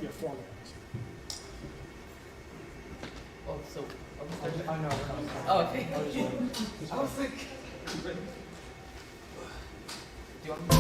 Yeah, 4 minutes. Oh, so are we starting? Oh, no, we're not. Oh, okay. I was like, I was like, do you want me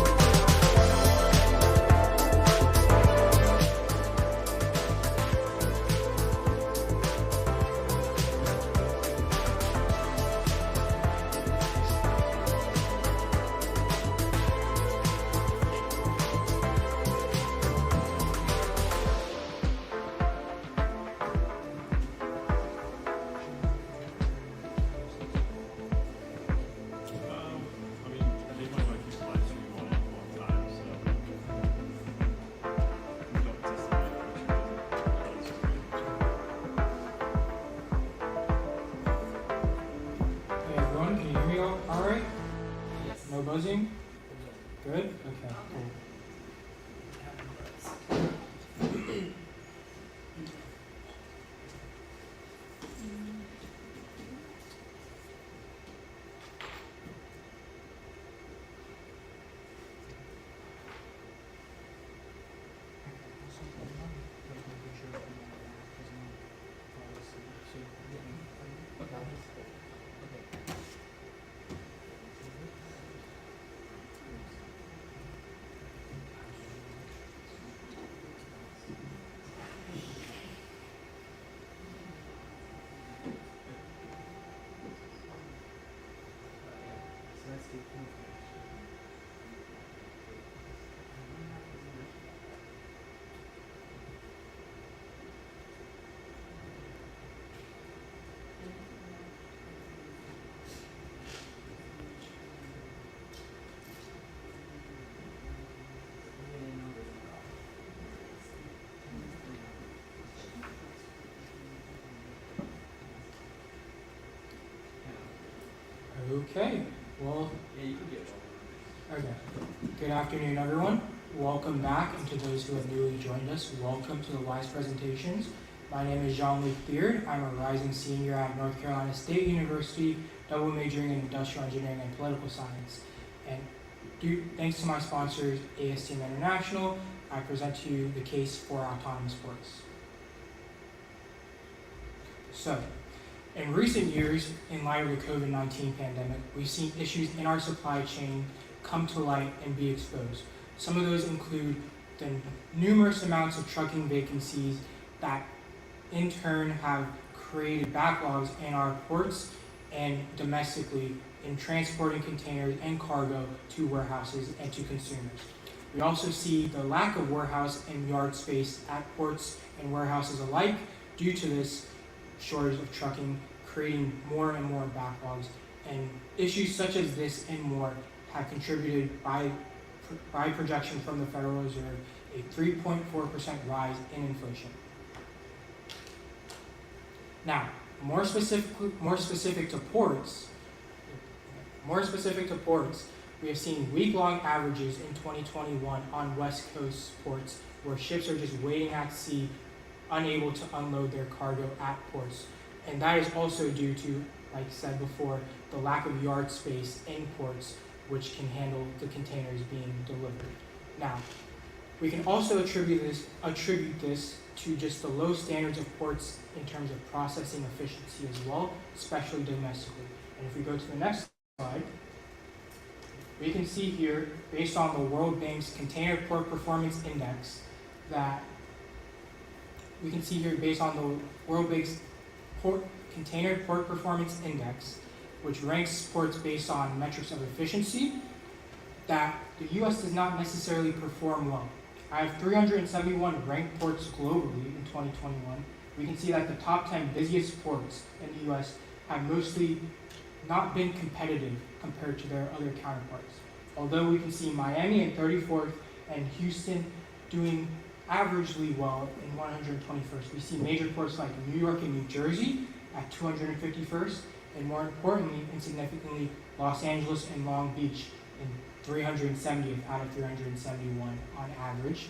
Hey everyone, can you hear me all right? Yes. No buzzing? Good? Okay, cool. Okay, well, okay. Good afternoon, everyone. Welcome back, and to those who have newly joined us, welcome to the WISE presentations. My name is Jean-Luc Theard. I'm a rising senior at North Carolina State University, double majoring in industrial engineering and political science. And thanks to my sponsors, ASTM International, I present to you the case for autonomous ports. So, in recent years, in light of the COVID-19 pandemic, we've seen issues in our supply chain come to light and be exposed. Some of those include the numerous amounts of trucking vacancies that in turn have created backlogs in our ports and domestically in transporting containers and cargo to warehouses and to consumers. We also see the lack of warehouse and yard space at ports and warehouses alike due to this shortage of trucking, creating more and more backlogs, and issues such as this and more have contributed by projection from the Federal Reserve a 3.4% rise in inflation. Now, more specific to ports, we have seen week-long averages in 2021 on West Coast ports where ships are just waiting at sea, unable to unload their cargo at ports. And that is also due to, like I said before, the lack of yard space in ports which can handle the containers being delivered. Now, we can also attribute this to just the low standards of ports in terms of processing efficiency as well, especially domestically. And if we go to the next slide, we can see here, based on the World Bank's Container Port Performance Index, Container Port Performance Index, which ranks ports based on metrics of efficiency, that the U.S. does not necessarily perform well. I have 371 ranked ports globally in 2021. We can see that the top 10 busiest ports in the U.S. have mostly not been competitive compared to their other counterparts. Although we can see Miami in 34th and Houston doing averagely well in 121st. We see major ports like New York and New Jersey at 251st, and more importantly and significantly, Los Angeles and Long Beach in 370th out of 371 on average,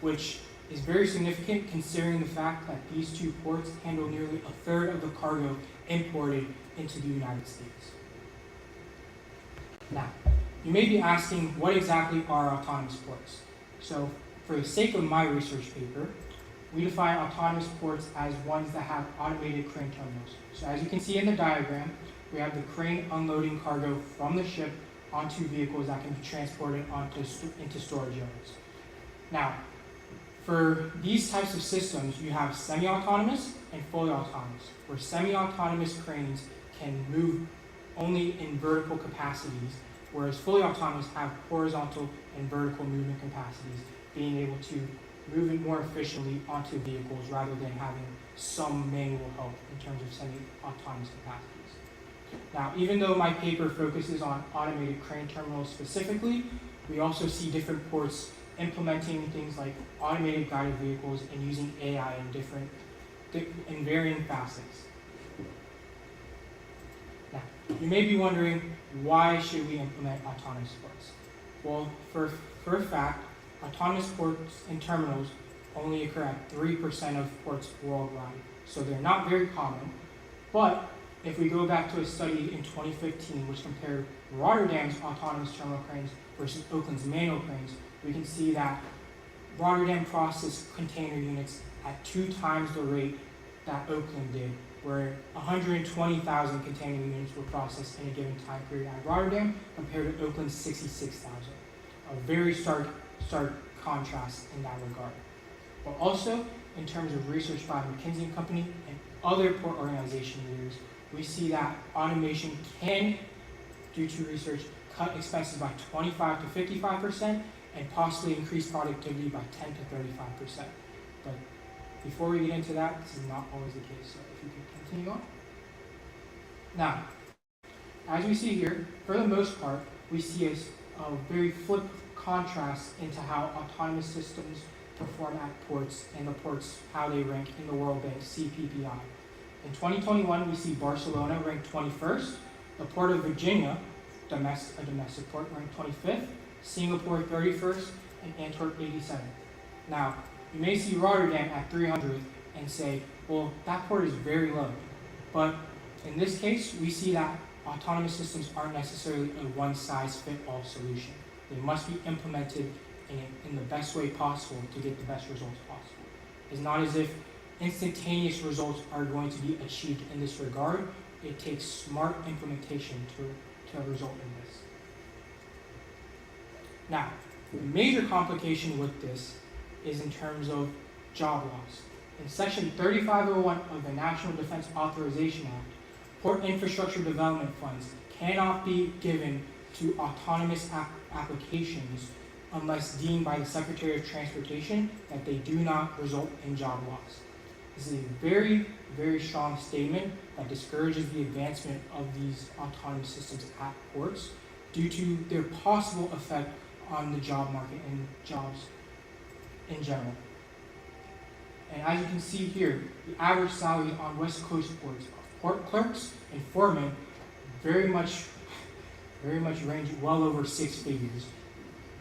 which is very significant considering the fact that these two ports handle nearly a third of the cargo imported into the United States. Now, you may be asking, what exactly are autonomous ports? So, for the sake of my research paper, we define autonomous ports as ones that have automated crane terminals. So as you can see in the diagram, we have the crane unloading cargo from the ship onto vehicles that can be transported into storage yards. Now, for these types of systems, you have semi-autonomous and fully autonomous, where semi-autonomous cranes can move only in vertical capacities, whereas fully autonomous have horizontal and vertical movement capacities, being able to move it more efficiently onto vehicles rather than having some manual help in terms of semi-autonomous capacities. Now, even though my paper focuses on automated crane terminals specifically, we also see different ports implementing things like automated guided vehicles and using AI in varying facets. Now, you may be wondering, why should we implement autonomous ports? Well, for a fact, autonomous ports and terminals only occur at 3% of ports worldwide, so they're not very common. But if we go back to a study in 2015, which compared Rotterdam's autonomous terminal cranes versus Oakland's manual cranes, we can see that Rotterdam processed container units at 2 times the rate that Oakland did, where 120,000 container units were processed in a given time period at Rotterdam compared to Oakland's 66,000. A very stark contrast in that regard. But also, in terms of research by McKinsey & Company and other port organization leaders, we see that automation can, due to research, cut expenses by 25 to 55% and possibly increase productivity by 10 to 35%. But before we get into that, this is not always the case, so if you could continue on. Now, as we see here, for the most part, we see a very flipped contrast into how autonomous systems perform at ports and the ports, how they rank in the World Bank CPPI. In 2021, we see Barcelona ranked 21st, the Port of Virginia, a domestic port, ranked 25th, Singapore 31st, and Antwerp 87th. Now, you may see Rotterdam at 300th and say, well, that port is very low. But in this case, we see that autonomous systems aren't necessarily a one-size-fits-all solution. They must be implemented in the best way possible to get the best results possible. It's not as if instantaneous results are going to be achieved in this regard. It takes smart implementation to result in this. Now, the major complication with this is in terms of job loss. In Section 3501 of the National Defense Authorization Act, port infrastructure development funds cannot be given to autonomous applications unless deemed by the Secretary of Transportation that they do not result in job loss. This is a very, very strong statement that discourages the advancement of these autonomous systems at ports due to their possible effect on the job market and jobs in general. And as you can see here, the average salary on West Coast ports of port clerks and foremen very much range well over 6 figures.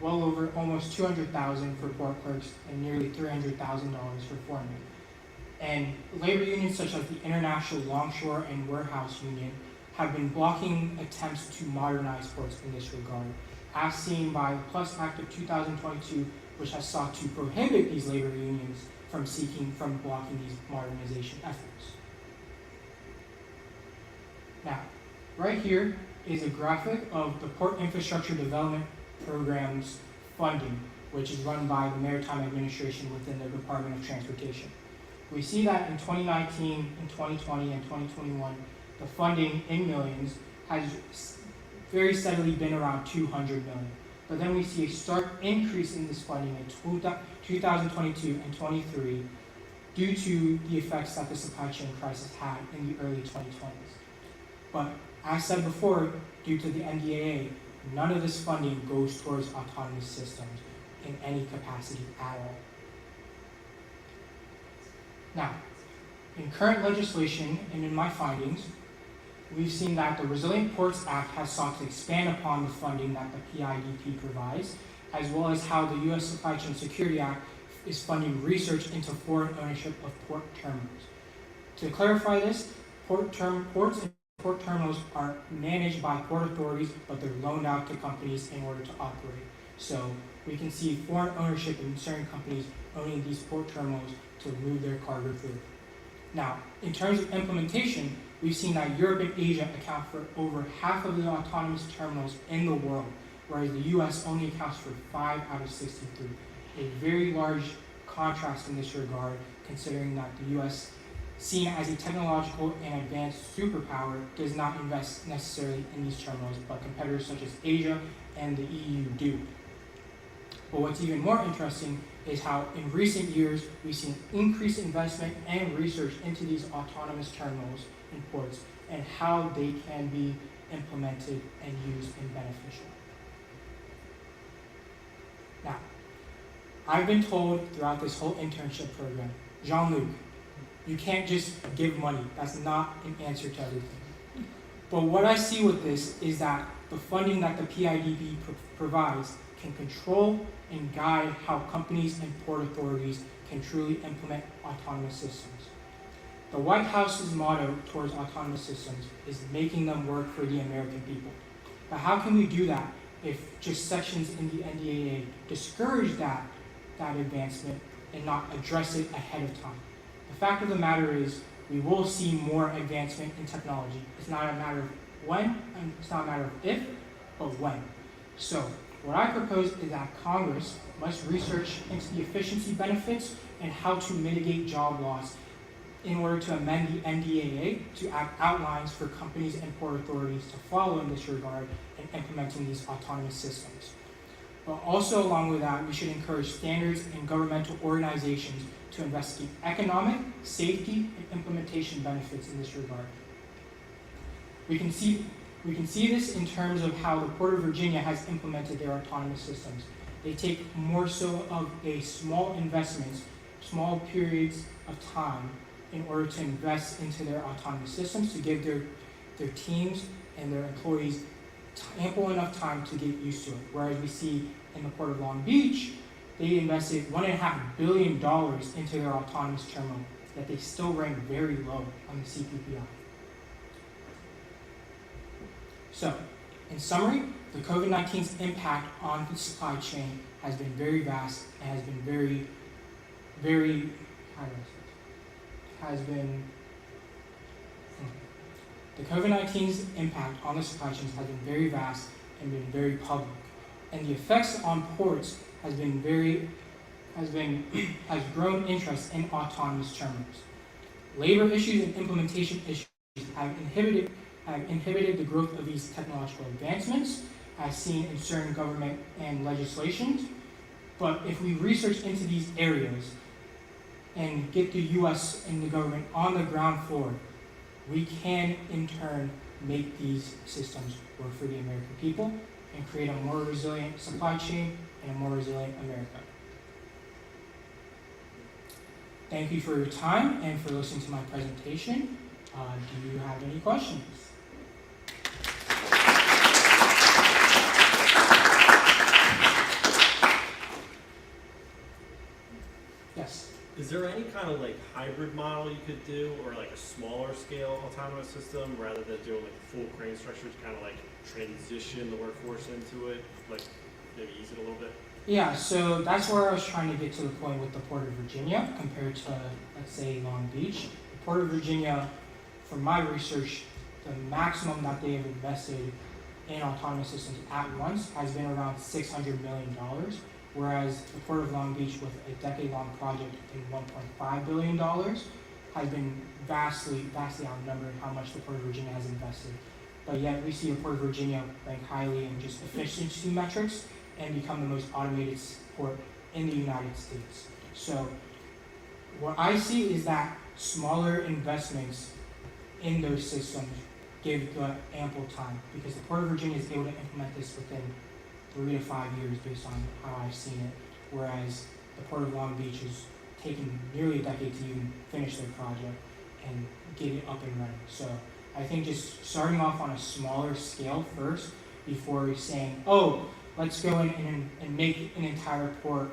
Well over almost $200,000 for port clerks and nearly $300,000 for foremen. And labor unions such as the International Longshore and Warehouse Union have been blocking attempts to modernize ports in this regard, as seen by the Plus Act of 2022, which has sought to prohibit these labor unions from blocking these modernization efforts. Now, right here is a graphic of the Port Infrastructure Development Program's funding, which is run by the Maritime Administration within the Department of Transportation. We see that in 2019, in 2020, and 2021, the funding in millions has very steadily been around $200 million. But then we see a stark increase in this funding in 2022 and 23 due to the effects that the supply chain crisis had in the early 2020s. But as said before, due to the NDAA, none of this funding goes towards autonomous systems in any capacity at all. Now, in current legislation and in my findings, we've seen that the Resilient Ports Act has sought to expand upon the funding that the PIDP provides, as well as how the U.S. Supply Chain Security Act is funding research into foreign ownership of port terminals. To clarify this, ports and port terminals are managed by port authorities, but they're loaned out to companies in order to operate. So we can see foreign ownership in certain companies owning these port terminals to move their cargo through. Now, in terms of implementation, we've seen that Europe and Asia account for over half of the autonomous terminals in the world, whereas the US only accounts for 5 out of 63. A very large contrast in this regard, considering that the US, seen as a technological and advanced superpower, does not invest necessarily in these terminals, but competitors such as Asia and the EU do. But what's even more interesting is how in recent years we've seen increased investment and research into these autonomous terminals and ports and how they can be implemented and used and beneficial. Now, I've been told throughout this whole internship program, Jean-Luc, you can't just give money. That's not an answer to everything. But what I see with this is that the funding that the PIDB provides can control and guide how companies and port authorities can truly implement autonomous systems. The White House's motto towards autonomous systems is making them work for the American people. But how can we do that if just sections in the NDAA discourage that advancement and not address it ahead of time? The fact of the matter is we will see more advancement in technology. It's not a matter of when, and it's not a matter of if, but when. So what I propose is that Congress must research into the efficiency benefits and how to mitigate job loss in order to amend the NDAA to add outlines for companies and port authorities to follow in this regard in implementing these autonomous systems. But also along with that, we should encourage standards and governmental organizations to investigate economic, safety, and implementation benefits in this regard. We can see this in terms of how the Port of Virginia has implemented their autonomous systems. They take more so of a small investments, small periods of time in order to invest into their autonomous systems to give their teams and their employees ample enough time to get used to it. Whereas we see in the Port of Long Beach, they invested $1.5 billion into their autonomous terminal, yet they still rank very low on the CPPI. So, in summary, the COVID-19's impact on the supply chain has been very vast and has been the COVID-19's impact on the supply chains has been very vast and been very public. And the effects on ports has grown interest in autonomous terminals. Labor issues and implementation issues have inhibited the growth of these technological advancements, as seen in certain government and legislations. But if we research into these areas and get the US and the government on the ground floor, we can in turn make these systems work for the American people and create a more resilient supply chain and a more resilient America. Thank you for your time and for listening to my presentation. Do you have any questions? Yes. Is there any kind of like hybrid model you could do, or like a smaller scale autonomous system rather than doing like a full crane structure to kind of like transition the workforce into it, like maybe ease it a little bit? Yeah, so that's where I was trying to get to the point with the Port of Virginia compared to, let's say, Long Beach. The Port of Virginia, from my research, the maximum that they have invested in autonomous systems at once has been around $600 million, whereas the Port of Long Beach, with a decade-long project in $1.5 billion, has been vastly outnumbered how much the Port of Virginia has invested. But yet we see the Port of Virginia rank highly in just efficiency metrics and become the most automated port in the United States. So what I see is that smaller investments in those systems give the ample time, because the Port of Virginia is able to implement this within 3 to 5 years based on how I've seen it, whereas the Port of Long Beach has taken nearly a decade to even finish their project and get it up and running. So I think just starting off on a smaller scale first before saying, oh, let's go in and make an entire port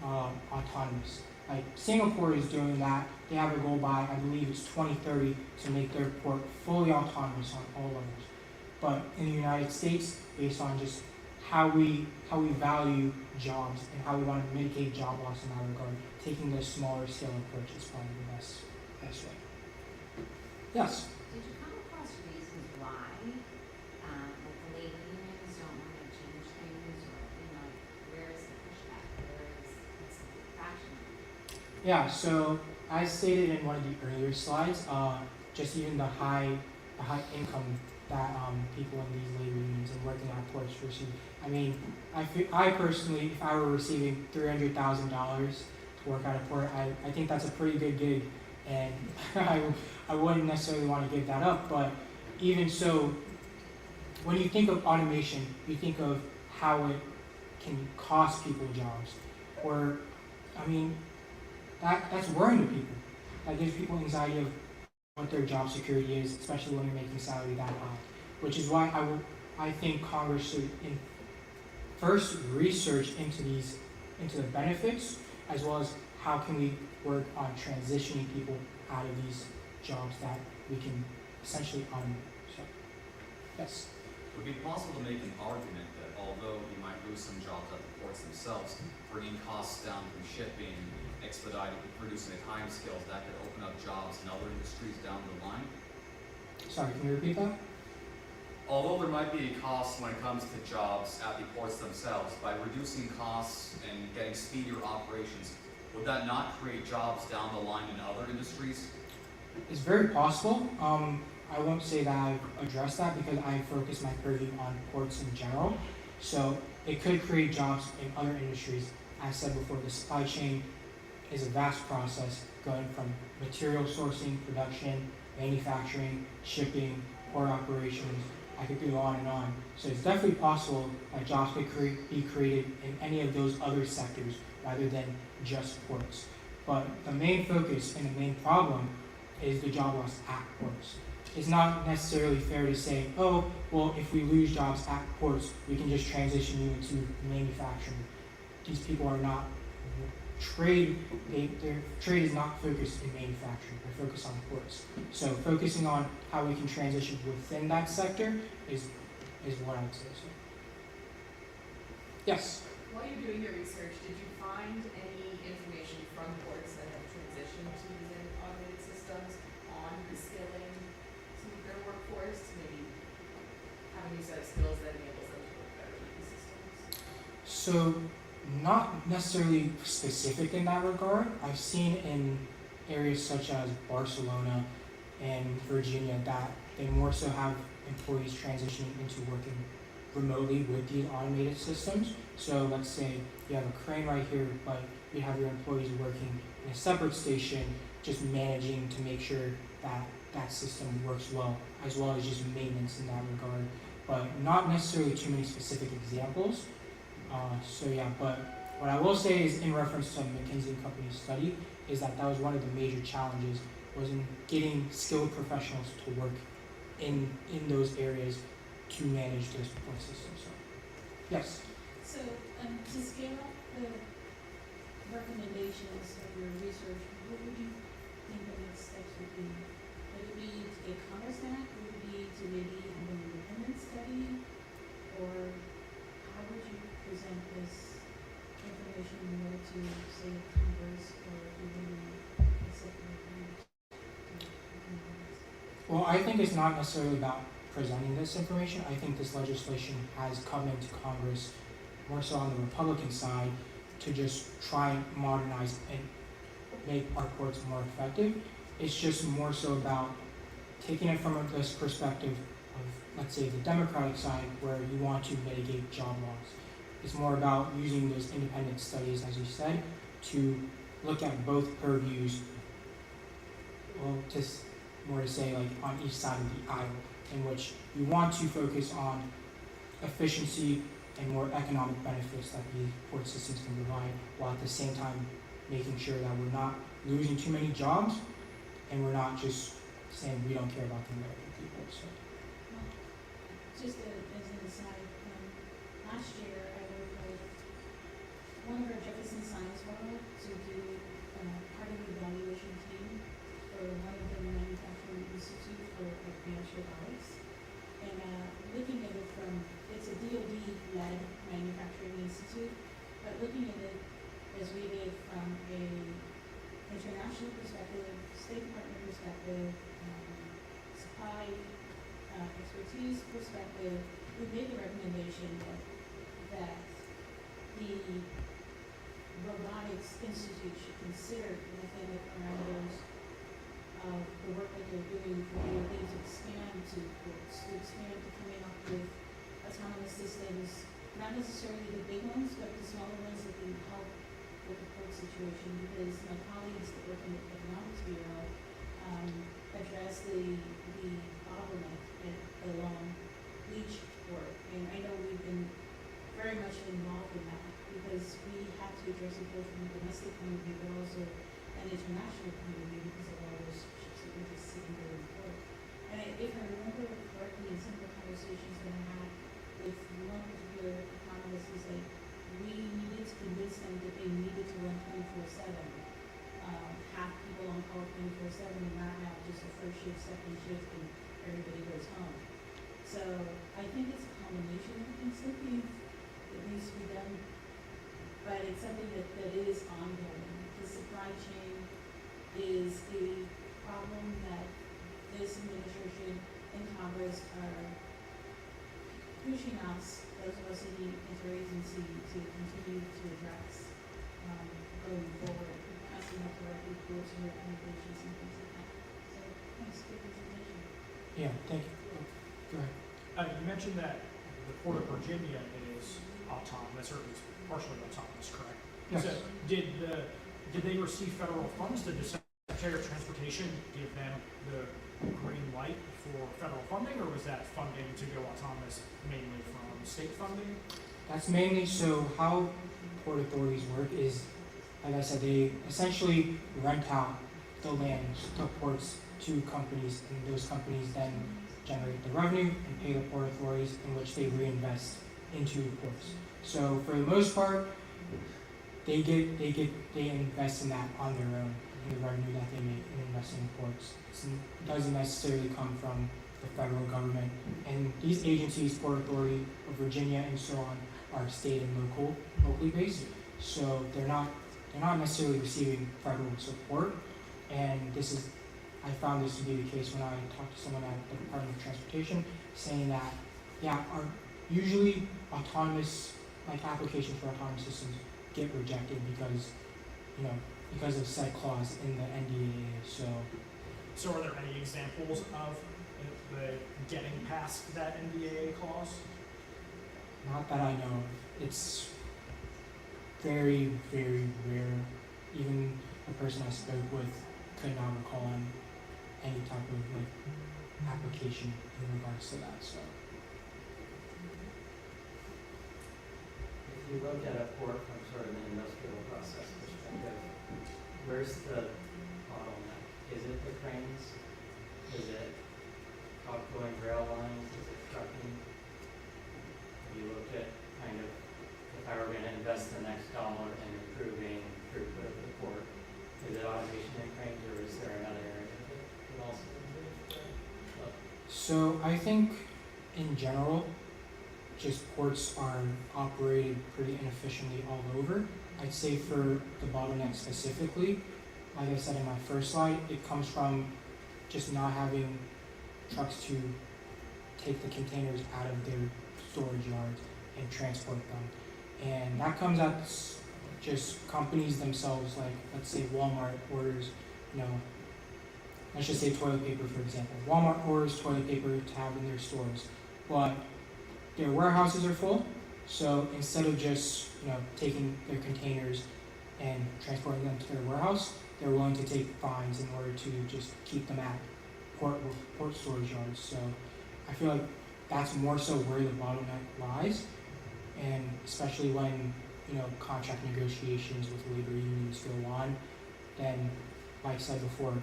autonomous. Like Singapore is doing that. They have a goal by, I believe it's 2030, to make their port fully autonomous on all levels. But in the United States, based on just how we value jobs and how we want to mitigate job loss in that regard. Taking the smaller scale approach is probably the best way. Yes. Did you come across reasons why, like the labor unions don't want to change things, or, where is the pushback? What's the fraction? Yeah, so as stated in one of the earlier slides, just even the high income that people in these labor unions and working at ports receive. I mean, I personally, if I were receiving $300,000 to work at a port, I think that's a pretty good gig, and I wouldn't necessarily want to give that up. But even so, when you think of automation, you think of how it can cost people jobs, or I mean, that's worrying to people. That gives people anxiety of what their job security is, especially when you're making salary that high. Which is why I think Congress should first research into the benefits, as well as how can we work on transitioning people out of these jobs that we can essentially automate. So, yes. Would it be possible to make an argument that although you might lose some jobs at the ports themselves, bringing costs down from shipping, expediting, producing at time scales, that could open up jobs in other industries down the line? Sorry, can you repeat that? Although there might be a cost when it comes to jobs at the ports themselves, by reducing costs and getting speedier operations, would that not create jobs down the line in other industries? It's very possible. I won't say that I've addressed that because I focus my purview on ports in general. So it could create jobs in other industries. As I said before, the supply chain is a vast process going from material sourcing, production, manufacturing, shipping, port operations. I could go on and on. So it's definitely possible that jobs could be created in any of those other sectors rather than just ports. But the main focus and the main problem is the job loss at ports. It's not necessarily fair to say, oh, well, if we lose jobs at ports, we can just transition you into manufacturing. These people are not their trade is not focused in manufacturing, they're focused on ports. So focusing on how we can transition within that sector is what I would say. So. Yes? While you're doing your research, did you find any information from ports that have transitioned to using automated systems on reskilling some of their workforce to maybe have a new set of skills that enables them to work better with these systems? So, not necessarily specific in that regard. I've seen in areas such as Barcelona and Virginia that they more so have employees transitioning into working remotely with these automated systems. So let's say you have a crane right here, but you have your employees working in a separate station, just managing to make sure that that system works well as just maintenance in that regard. But not necessarily too many specific examples. But what I will say is in reference to McKinsey & Company's study is that was one of the major challenges was in getting skilled professionals to work in those areas to manage those support systems. So, yes? So, to scale up the recommendations of your research, what would you think the next steps would be? Would it be to get Congress back? Would it be to maybe have an independent study? Or how would you present this information more to, say, Congress or even a separate group? Well, I think it's not necessarily about presenting this information. I think this legislation has come into Congress more so on the Republican side to just try and modernize and make our courts more effective. It's just more so about taking it from this perspective of, let's say, the Democratic side where you want to mitigate job loss. It's more about using those independent studies, as you said, to look at both purviews, well, just more to say like on each side of the aisle, in which you want to focus on efficiency and more economic benefits that the port systems can provide, while at the same time making sure that we're not losing too many jobs and we're not just saying we don't care about the American people. So. Just as an aside, last year I worked with one of our Jefferson Science Model to do part of the evaluation team for one of the manufacturing institute for natural products. And looking at it from, it's a DoD-led national perspective, state department perspective, supply expertise perspective, we made the recommendation that the Robotics Institute should consider within the parameters of the work that they're doing for DoD to expand to ports, to expand to coming up with autonomous systems, not necessarily the big ones, but the smaller ones that can help with the port situation, because my colleagues that work in the Economics Bureau address the bottleneck along Leach port, and I know we've been very much involved in that, because we have to address it both from a domestic point of view, but also an international point of view, because of all those ships that we're just sitting there in port. And if I remember correctly, in some of the conversations that I had with one particular economist, is like, we needed to convince them that they needed to run 24/7, have people on call 24/7, and not have just a first shift, second shift, and everybody goes home. So I think it's a combination of things that needs to be done, but it's something that is ongoing. The supply chain is a problem that this administration and Congress are pushing us, those of us in the interagency, to continue to address going forward. Passing up to our reports and recommendations and things like that. So, thanks for the presentation. Yeah, thank you. Go ahead. You mentioned that the Port of Virginia is autonomous, or at least partially autonomous, correct? Yes. So did they receive federal funds? Did the Secretary of Transportation give them the green light for federal funding, or was that funding to go autonomous mainly from state funding? That's mainly so how port authorities work is, like I said, they essentially rent out the land, the ports to companies, and those companies then generate the revenue and pay the port authorities, in which they reinvest into ports. So for the most part, they invest in that on their own, in the revenue that they make in investing in ports. It doesn't necessarily come from the federal government. And these agencies, Port Authority of Virginia and so on, are state and locally based. So they're not necessarily receiving federal support. And I found this to be the case when I talked to someone at the Department of Transportation, saying that, usually autonomous, like applications for autonomous systems get rejected because of said clause in the NDAA. So are there any examples of the getting past that NDAA clause? Not that I know of. It's very, very rare. Even the person I spoke with could not recall any type of application in regards to that. So if you look at a port from sort of an industrial process perspective, where's the bottleneck? Is it the cranes? Is it outgoing rail lines? Is it trucking? If you look at kind of, if I were going to invest the next dollar in improving throughput of the port, is it automation and cranes, or is there another area that would also improve? So I think in general, just ports are operated pretty inefficiently all over. I'd say for the bottleneck specifically, like I said in my first slide, it comes from just not having trucks to take the containers out of their storage yards and transport them. And that comes out just companies themselves, like let's say Walmart orders, let's just say toilet paper for example. Walmart orders toilet paper to have in their stores, but their warehouses are full, so instead of just taking their containers and transporting them to their warehouse, they're willing to take fines in order to just keep them at port storage yards. So I feel like that's more so where the bottleneck lies, and especially when contract negotiations with labor unions go on, then like I said before,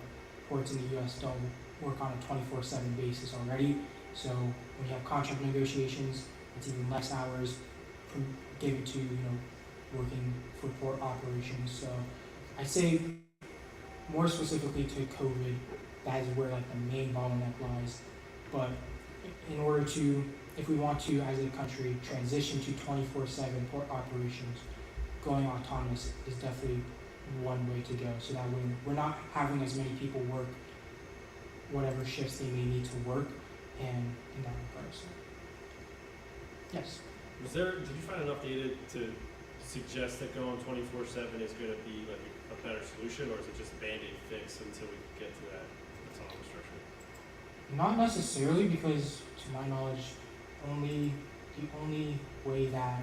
ports in the U.S. don't work on a 24/7 basis already. So when you have contract negotiations, it's even less hours given to working for port operations. So I'd say more specifically to COVID, that is where like the main bottleneck lies. But in order to, if we want to as a country transition to 24/7 port operations, going autonomous is definitely one way to go, so that way we're not having as many people work whatever shifts they may need to work, and in that regard. So, yes. Did you find enough data to suggest that going 24/7 is going to be like a better solution, or is it just a Band-Aid fix until we get to that autonomous structure? Not necessarily, because to my knowledge, the only way that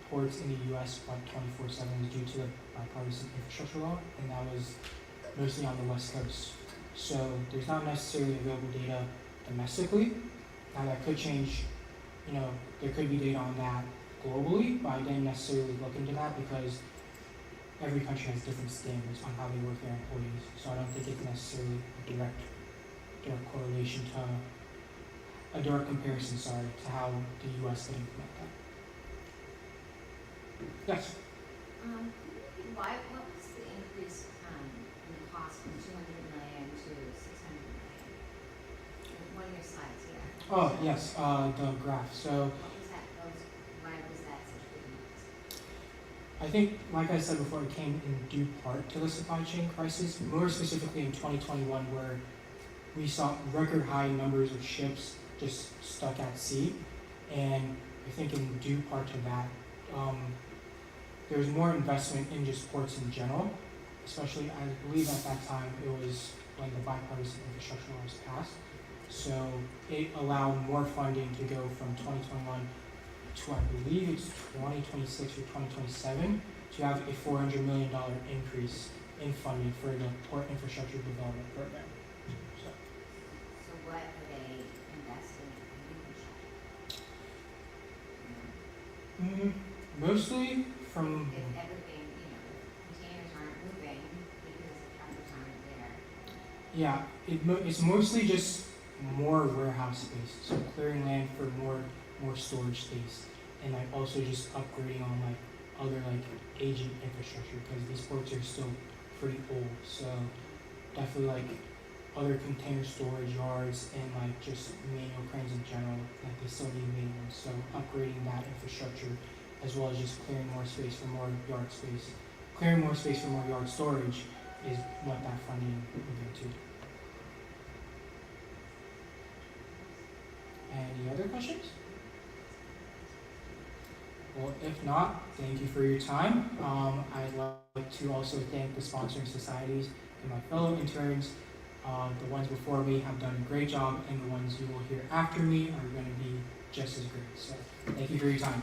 ports in the U.S. went 24/7 was due to the bipartisan infrastructure law, and that was mostly on the West Coast. So there's not necessarily available data domestically. Now that could change. You know, there could be data on that globally, but I didn't necessarily look into that because every country has different standards on how they work their employees. So I don't think it's necessarily a direct correlation to a direct comparison, to how the U.S. could implement that. Yes. What was the increase in the cost from 200 million to 600 million? One of your slides here. Oh, yes, the graph. So What was that? Why was that such a big increase? I think, like I said before, it came in due part to the supply chain crisis, more specifically in 2021, where we saw record high numbers of ships just stuck at sea. And I think in due part to that, there was more investment in just ports in general, especially I believe at that time it was when the bipartisan infrastructure law was passed. So it allowed more funding to go from 2021 to, I believe it's 2026 or 2027, to have a $400 million increase in funding for the Port Infrastructure Development Program. So what are they investing in infrastructure? mostly from, If everything, containers aren't moving because the truckers aren't there. yeah, it's mostly just more warehouse space, so clearing land for more storage space, and like also just upgrading on like other like aging infrastructure, because these ports are still pretty old. So definitely like other container storage yards and like just manual cranes in general, like they still need maintenance. So upgrading that infrastructure, as well as just clearing more space for more yard space. Clearing more space for more yard storage is what that funding will go to. Any other questions? Well, if not, thank you for your time. I'd like to also thank the sponsoring societies and my fellow interns. The ones before me have done a great job, and the ones you will hear after me are going to be just as great. So thank you for your time.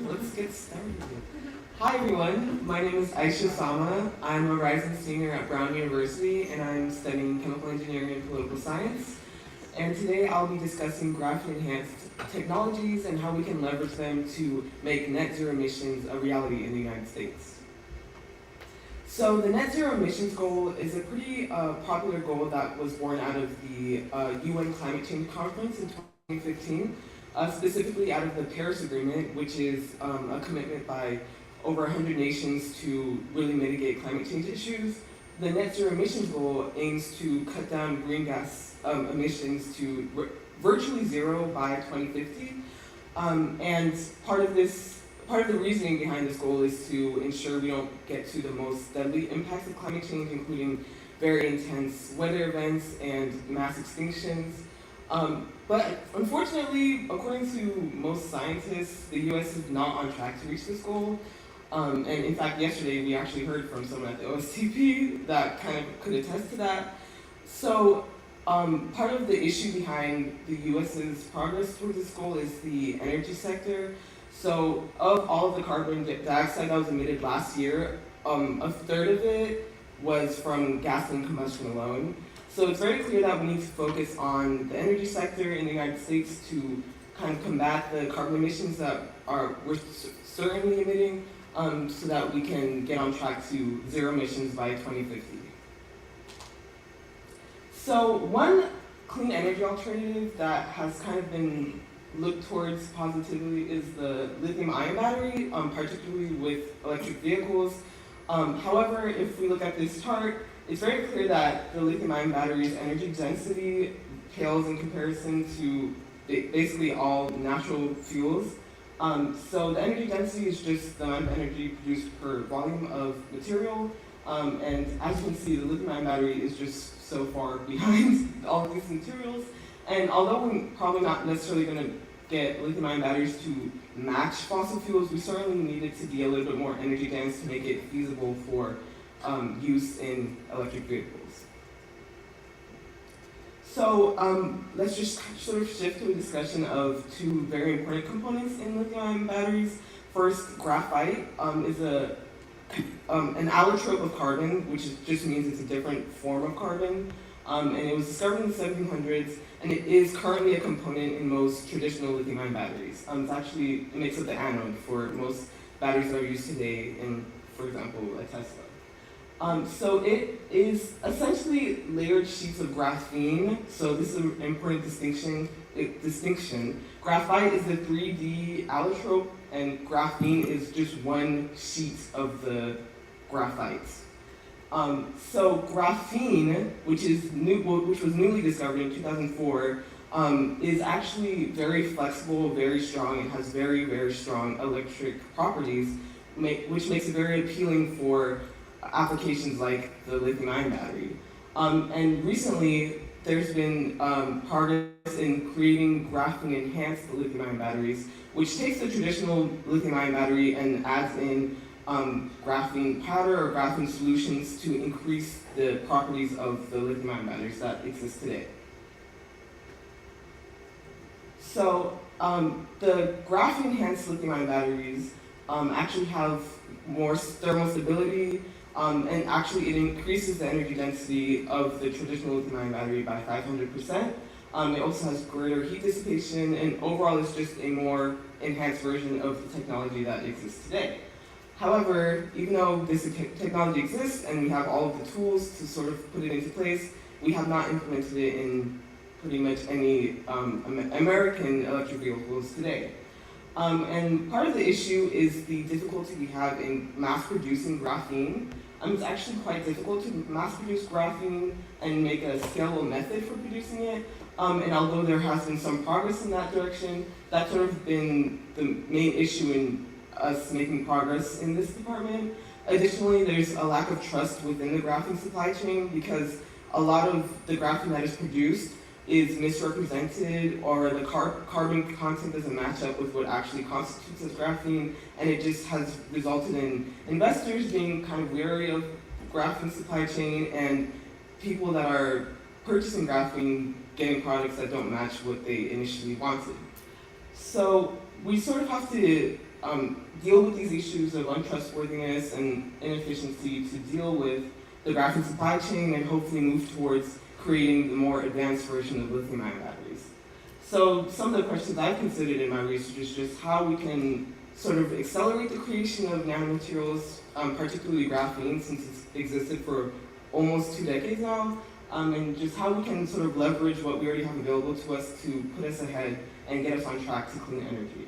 let's get started. Hi everyone, my name is Aicha. I'm a rising senior at Brown University and I'm studying chemical engineering and political science. And today I'll be discussing graphene-enhanced technologies and how we can leverage them to make net zero emissions a reality in the United States. So the net zero emissions goal is a pretty popular goal that was born out of the UN Climate Change Conference in 2015, specifically out of the Paris Agreement, which is a commitment by over 100 nations to really mitigate climate change issues. The net zero emissions goal aims to cut down green gas emissions to virtually zero by 2050. And part of the reasoning behind this goal is to ensure we don't get to the most deadly impacts of climate change, including very intense weather events and mass extinctions. But unfortunately, according to most scientists, the US is not on track to reach this goal. And in fact, yesterday we actually heard from someone at the OSTP that kind of could attest to that. So part of the issue behind the US's progress towards this goal is the energy sector. So of all of the carbon dioxide that was emitted last year, a third of it was from gasoline combustion alone. So it's very clear that we need to focus on the energy sector in the United States to kind of combat the carbon emissions that we're certainly emitting, so that we can get on track to zero emissions by 2050. So one clean energy alternative that has kind of been looked towards positively is the lithium-ion battery, particularly with electric vehicles. However, if we look at this chart, it's very clear that the lithium-ion battery's energy density pales in comparison to basically all natural fuels. So the energy density is just the amount of energy produced per volume of material. And as you can see, the lithium-ion battery is just so far behind all of these materials. And although we're probably not necessarily going to get lithium-ion batteries to match fossil fuels, we certainly need it to be a little bit more energy dense to make it feasible for use in electric vehicles. So let's just sort of shift to a discussion of two very important components in lithium-ion batteries. First, graphite is an allotrope of carbon, which just means it's a different form of carbon. And it was discovered in the 1700s, and it is currently a component in most traditional lithium-ion batteries. It makes up the anode for most batteries that are used today in, for example, a Tesla. So it is essentially layered sheets of graphene. So this is an important distinction. Graphite is the 3D allotrope, and graphene is just one sheet of the graphite. So graphene, which was newly discovered in 2004, is actually very flexible, very strong, and has very, very strong electric properties, which makes it very appealing for applications like the lithium-ion battery. And recently, there's been progress in creating graphene-enhanced lithium-ion batteries, which takes the traditional lithium-ion battery and adds in graphene powder or graphene solutions to increase the properties of the lithium-ion batteries that exist today. So the graphene-enhanced lithium-ion batteries actually have more thermal stability, and actually it increases the energy density of the traditional lithium-ion battery by 500%. It also has greater heat dissipation, and overall it's just a more enhanced version of the technology that exists today. However, even though this technology exists and we have all of the tools to sort of put it into place, we have not implemented it in pretty much any American electric vehicles today. And part of the issue is the difficulty we have in mass producing graphene. It's actually quite difficult to mass produce graphene and make a scalable method for producing it. And although there has been some progress in that direction, that's sort of been the main issue in us making progress in this department. Additionally, there's a lack of trust within the graphene supply chain because a lot of the graphene that is produced is misrepresented, or the carbon content doesn't match up with what actually constitutes as graphene, and it just has resulted in investors being kind of wary of graphene supply chain and people that are purchasing graphene getting products that don't match what they initially wanted. So we sort of have to deal with these issues of untrustworthiness and inefficiency to deal with the graphene supply chain and hopefully move towards creating the more advanced version of lithium-ion batteries. So some of the questions I've considered in my research is just how we can sort of accelerate the creation of nanomaterials, particularly graphene, since it's existed for almost 2 decades now, and just how we can sort of leverage what we already have available to us to put us ahead and get us on track to clean energy.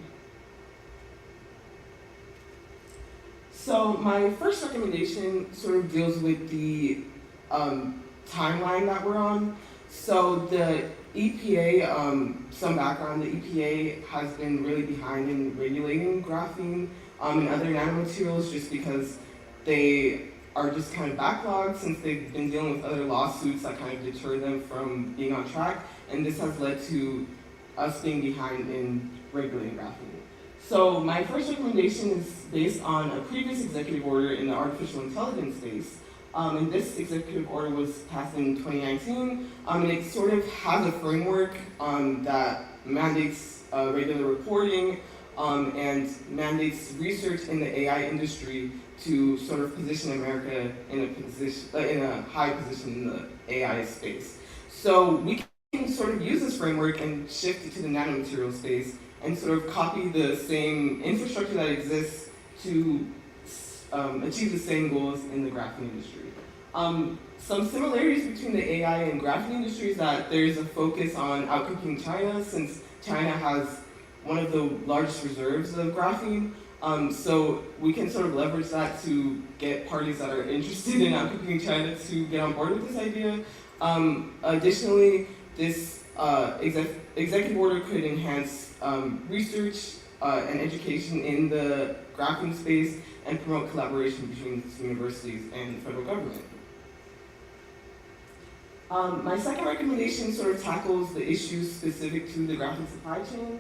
So my first recommendation sort of deals with the timeline that we're on. So the EPA, some background, the EPA has been really behind in regulating graphene and other nanomaterials just because they are just kind of backlogged since they've been dealing with other lawsuits that kind of deter them from being on track, and this has led to us being behind in regulating graphene. So my first recommendation is based on a previous executive order in the artificial intelligence space. And this executive order was passed in 2019, and it sort of has a framework that mandates regular reporting and mandates research in the AI industry to sort of position America in a high position in the AI space. So we can sort of use this framework and shift it to the nanomaterial space and sort of copy the same infrastructure that exists to achieve the same goals in the graphene industry. Some similarities between the AI and graphene industry is that there's a focus on outcompeting China, since China has one of the largest reserves of graphene. So we can sort of leverage that to get parties that are interested in outcompeting China to get on board with this idea. Additionally, this executive order could enhance research and education in the graphene space and promote collaboration between universities and the federal government. My second recommendation sort of tackles the issues specific to the graphene supply chain.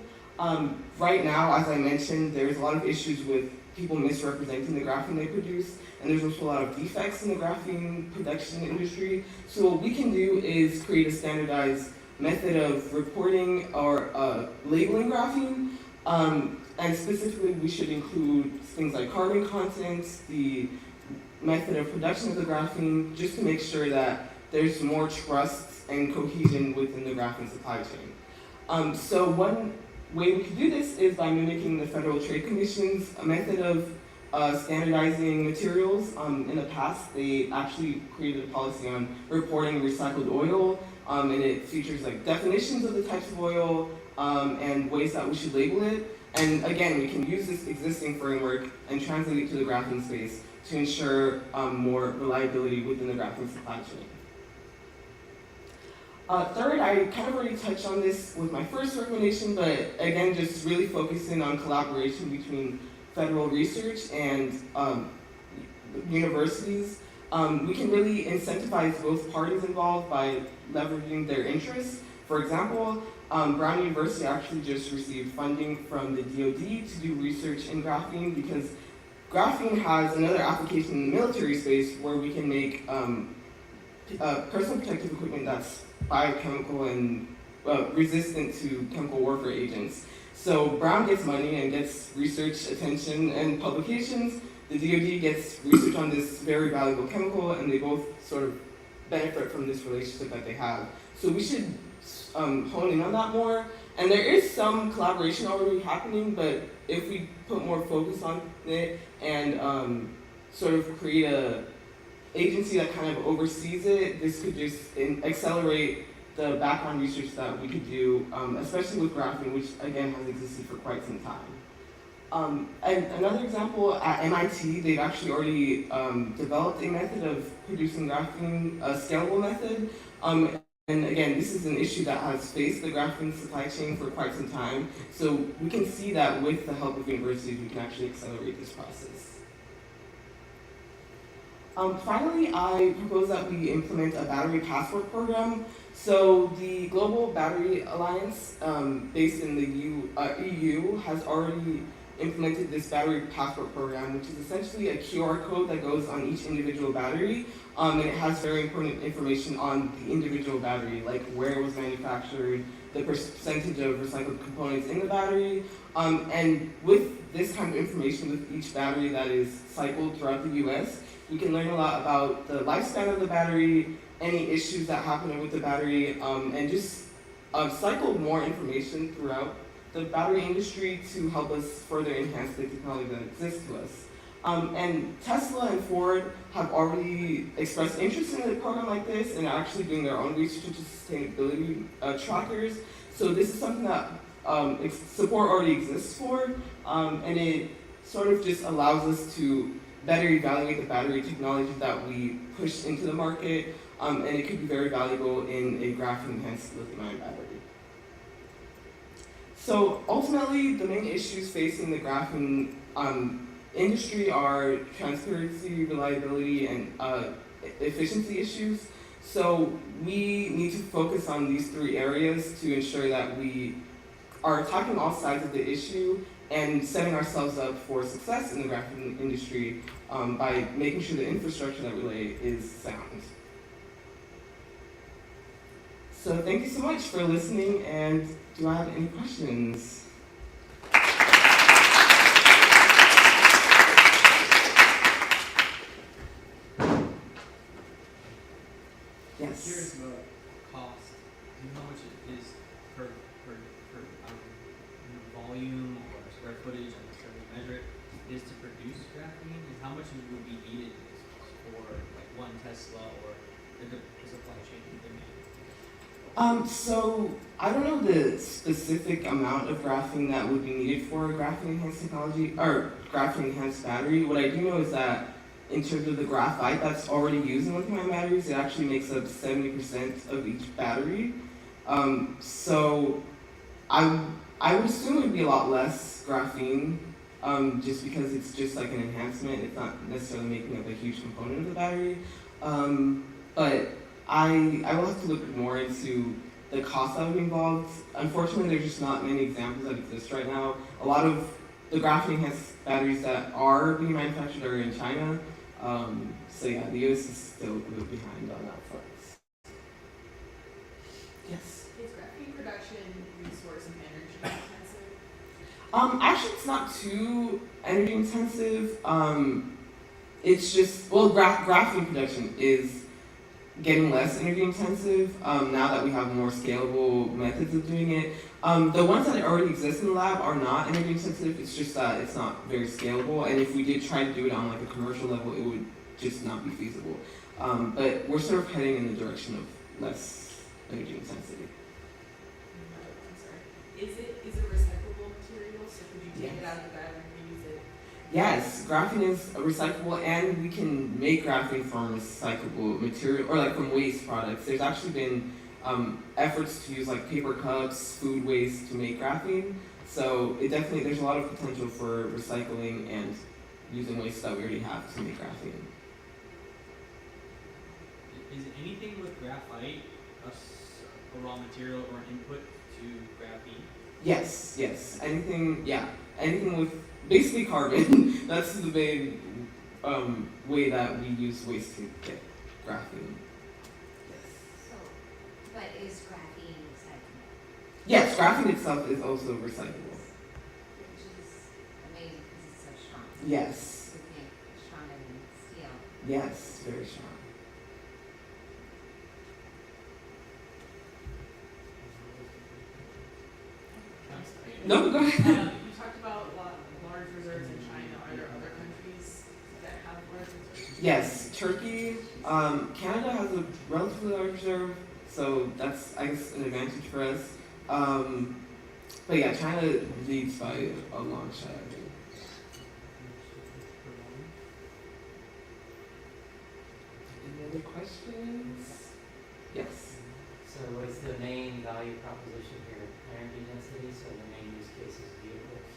Right now, as I mentioned, there's a lot of issues with people misrepresenting the graphene they produce, and there's also a lot of defects in the graphene production industry. So what we can do is create a standardized method of reporting or labeling graphene, and specifically we should include things like carbon content, the method of production of the graphene, just to make sure that there's more trust and cohesion within the graphene supply chain. So one way we could do this is by mimicking the Federal Trade Commission's method of standardizing materials. In the past, they actually created a policy on reporting recycled oil, and it features like definitions of the types of oil and ways that we should label it. And again, we can use this existing framework and translate it to the graphene space to ensure more reliability within the graphene supply chain. Third, I kind of already touched on this with my first recommendation, but again, just really focusing on collaboration between federal research and universities. We can really incentivize both parties involved by leveraging their interests. For example, Brown University actually just received funding from the DoD to do research in graphene because graphene has another application in the military space where we can make personal protective equipment that's biochemical and resistant to chemical warfare agents. So Brown gets money and gets research attention and publications. The DoD gets research on this very valuable chemical, and they both sort of benefit from this relationship that they have. So we should hone in on that more. And there is some collaboration already happening, but if we put more focus on it and sort of create a agency that kind of oversees it, this could just accelerate the background research that we could do, especially with graphene, which again has existed for quite some time. And another example, at MIT, they've actually already developed a method of producing graphene, a scalable method. And again, this is an issue that has faced the graphene supply chain for quite some time. So we can see that with the help of universities, we can actually accelerate this process. Finally, I propose that we implement a battery passport program. So the Global Battery Alliance, based in the EU, has already implemented this battery passport program, which is essentially a QR code that goes on each individual battery, and it has very important information on the individual battery, like where it was manufactured, the percentage of recycled components in the battery, and with this kind of information with each battery that is cycled throughout the US, we can learn a lot about the lifespan of the battery, any issues that happen with the battery, and just cycle more information throughout the battery industry to help us further enhance the technology that exists to us. And Tesla and Ford have already expressed interest in a program like this and are actually doing their own research into sustainability trackers. So this is something that support already exists for, and it sort of just allows us to better evaluate the battery technology that we push into the market, and it could be very valuable in a graphene-enhanced lithium-ion battery. So ultimately, the main issues facing the graphene industry are transparency, reliability, and efficiency issues. So we need to focus on these three areas to ensure that we are tackling all sides of the issue and setting ourselves up for success in the graphene industry by making sure the infrastructure that we lay is sound. So thank you so much for listening, and do I have any questions? Yes. Here's the cost. Do you know how much it is per volume or square footage? I'm not sure how you measure it. Is to produce graphene, and how much it would be needed for like one Tesla or the supply chain demand? So I don't know the specific amount of graphene that would be needed for a graphene-enhanced technology or graphene-enhanced battery. What I do know is that in terms of the graphite that's already used in lithium-ion batteries, it actually makes up 70% of each battery. So I would assume it would be a lot less graphene, just because it's just like an enhancement. It's not necessarily making up a huge component of the battery. But I will have to look more into the cost that would be involved. Unfortunately, there's just not many examples that exist right now. A lot of the graphene-enhanced batteries that are being manufactured are in China. So yeah, the US is still a bit behind on that front. Yes? Is graphene production resource and energy intensive? Actually, it's not too energy intensive. It's just, well, graphene production is getting less energy intensive now that we have more scalable methods of doing it. The ones that already exist in the lab are not energy intensive. It's just that it's not very scalable, and if we did try to do it on like a commercial level, it would just not be feasible. But we're sort of heading in the direction of less energy intensity. Is it recyclable material? So could you take it out of the battery and reuse it? Yes, graphene is recyclable, and we can make graphene from recyclable material, or like from waste products. There's actually been efforts to use like paper cups, food waste to make graphene. So it definitely, there's a lot of potential for recycling and using waste that we already have to make graphene. Is anything with graphite a raw material or an input to graphene? Yes, anything with basically carbon. That's the main way that we use waste to get graphene. So, but is graphene recyclable? Yes, graphene itself is also recyclable. Which is amazing because it's so strong. Yes. We think it's stronger than steel. Yes, very strong. No, go ahead. You talked about large reserves in China. Are there other countries that have large reserves? Yes, Turkey, Canada has a relatively large reserve, so that's, I guess, an advantage for us. But yeah, China leads by a long shot, I think. Any other questions? Yes. So what's the main value proposition here? Energy density, so the main use case is vehicles.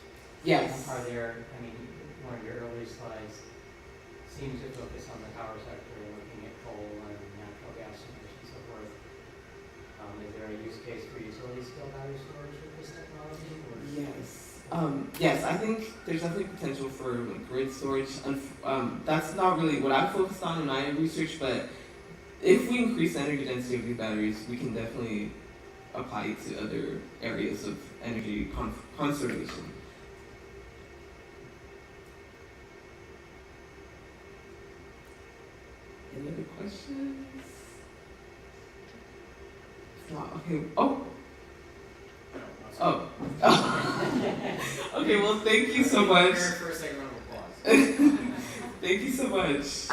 Yes. Are there, I mean, one of your earlier slides seems to focus on the power sector, looking at coal and natural gas emissions and so forth. Is there a use case for utility scale battery storage with this technology? Or? Yes. Yes, I think there's definitely potential for like, grid storage. That's not really what I focused on in my research, but if we increase the energy density of these batteries, we can definitely apply it to other areas of energy conservation. Any other questions? If not, okay. Oh. Okay, well, thank you so much. For a second round of applause. Thank you so much.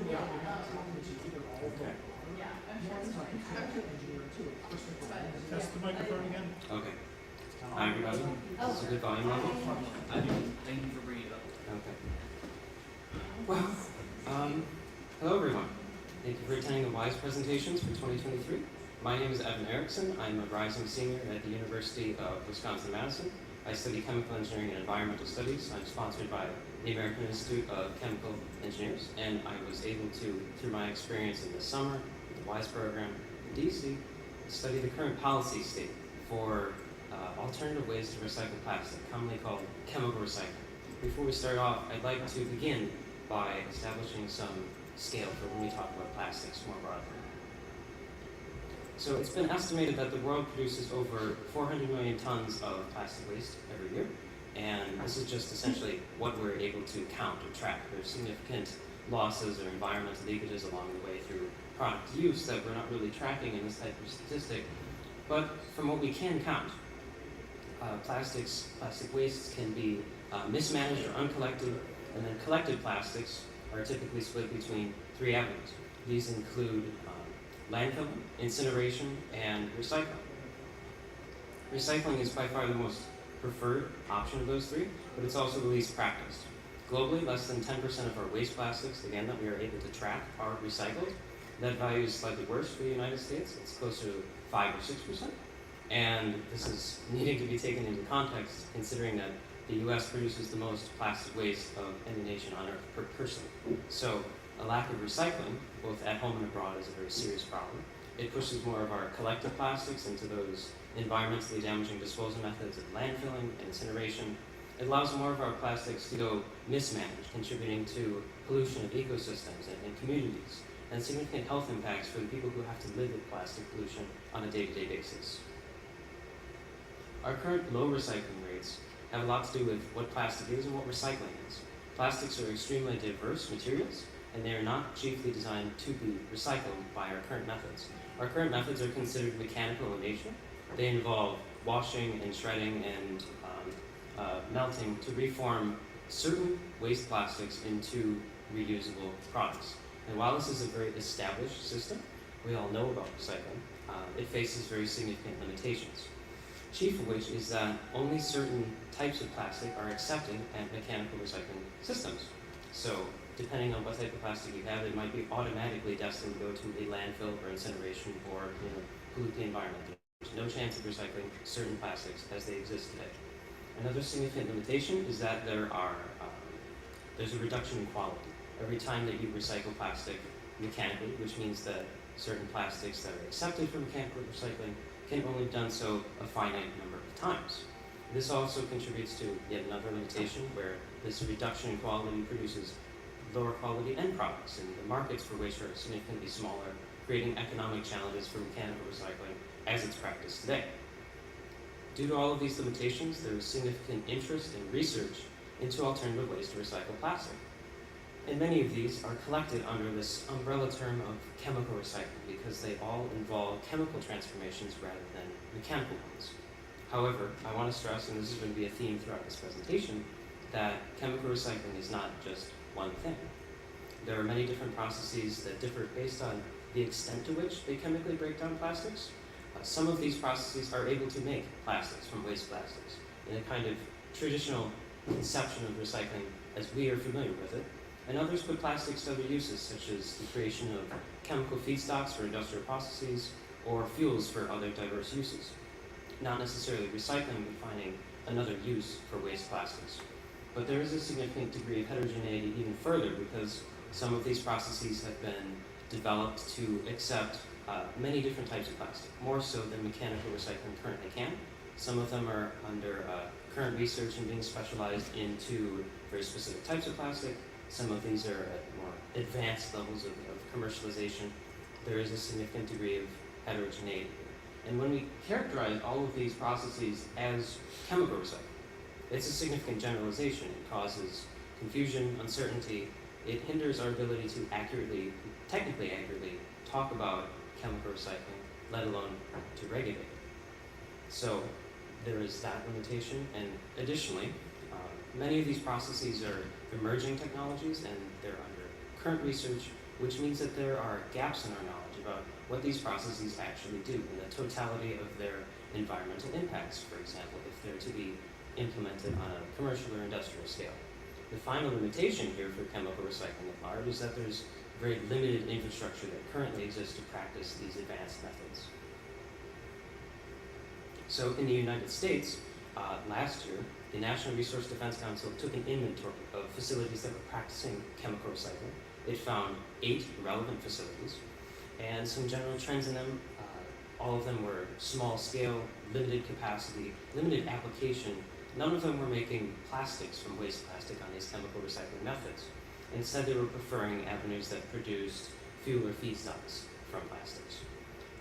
Yeah, which is either all of them. Yeah, I'm sure it's fine. Engineer too. But, Test the microphone again. Okay. Hi, everybody. Oh. Is it a good volume level? I do, thank you for bringing it up. Okay. Well, hello everyone. Thank you for attending the WISE presentations for 2023. My name is Evan Erickson. I'm a rising senior at the University of Wisconsin-Madison. I study chemical engineering and environmental studies. I'm sponsored by the American Institute of Chemical Engineers, and I was able to, through my experience in the summer, with the WISE program in DC, study the current policy state for alternative ways to recycle plastic, commonly called chemical recycling. Before we start off, I'd like to begin by establishing some scale for when we talk about plastics more broadly. So it's been estimated that the world produces over 400 million tons of plastic waste every year, and this is just essentially what we're able to count or track. There's significant losses or environmental leakages along the way through product use that we're not really tracking in this type of statistic, but from what we can count, plastic wastes can be mismanaged or uncollected, and then collected plastics are typically split between three avenues. These include landfill, incineration, and recycling. Recycling is by far the most preferred option of those three, but it's also the least practiced. Globally, less than 10% of our waste plastics, again, that we are able to track are recycled. That value is slightly worse for the United States. It's closer to 5 or 6%. And this is needing to be taken into context, considering that the US produces the most plastic waste of any nation on earth per person. So a lack of recycling, both at home and abroad, is a very serious problem. It pushes more of our collective plastics into those environmentally damaging disposal methods of landfilling and incineration. It allows more of our plastics to go mismanaged, contributing to pollution of ecosystems and communities, and significant health impacts for the people who have to live with plastic pollution on a day-to-day basis. Our current low recycling rates have a lot to do with what plastic is and what recycling is. Plastics are extremely diverse materials, and they are not chiefly designed to be recycled by our current methods. Our current methods are considered mechanical in nature. They involve washing and shredding and melting to reform certain waste plastics into reusable products. And while this is a very established system, we all know about recycling, it faces very significant limitations. Chief of which is that only certain types of plastic are accepted at mechanical recycling systems. So depending on what type of plastic you have, it might be automatically destined to go to a landfill or incineration or pollute the environment. There's no chance of recycling certain plastics as they exist today. Another significant limitation is that there's a reduction in quality. Every time that you recycle plastic mechanically, which means that certain plastics that are accepted for mechanical recycling can only be done so a finite number of times. This also contributes to yet another limitation where this reduction in quality produces lower quality end products, and the markets for waste are significantly smaller, creating economic challenges for mechanical recycling as it's practiced today. Due to all of these limitations, there is significant interest in research into alternative ways to recycle plastic. And many of these are collected under this umbrella term of chemical recycling because they all involve chemical transformations rather than mechanical ones. However, I want to stress, and this is going to be a theme throughout this presentation, that chemical recycling is not just one thing. There are many different processes that differ based on the extent to which they chemically break down plastics. Some of these processes are able to make plastics from waste plastics in a kind of traditional conception of recycling as we are familiar with it. And others put plastics to other uses, such as the creation of chemical feedstocks for industrial processes or fuels for other diverse uses. Not necessarily recycling, but finding another use for waste plastics. But there is a significant degree of heterogeneity even further because some of these processes have been developed to accept many different types of plastic, more so than mechanical recycling currently can. Some of them are under current research and being specialized into very specific types of plastic. Some of these are at more advanced levels of commercialization. There is a significant degree of heterogeneity. And when we characterize all of these processes as chemical recycling, it's a significant generalization. It causes confusion, uncertainty. It hinders our ability to technically accurately talk about chemical recycling, let alone to regulate it. So there is that limitation, and additionally, many of these processes are emerging technologies and they're under current research which means that there are gaps in our knowledge about what these processes actually do and the totality of their environmental impacts, for example, if they're to be implemented on a commercial or industrial scale. The final limitation here for chemical recycling at large is that there's very limited infrastructure that currently exists to practice these advanced methods. So in the United States, last year, the National Resource Defense Council took an inventory of facilities that were practicing chemical recycling. It found 8 relevant facilities and some general trends in them. All of them were small scale, limited capacity, limited application. None of them were making plastics from waste plastic on these chemical recycling methods. Instead, they were preferring avenues that produced fuel or feedstocks from plastics.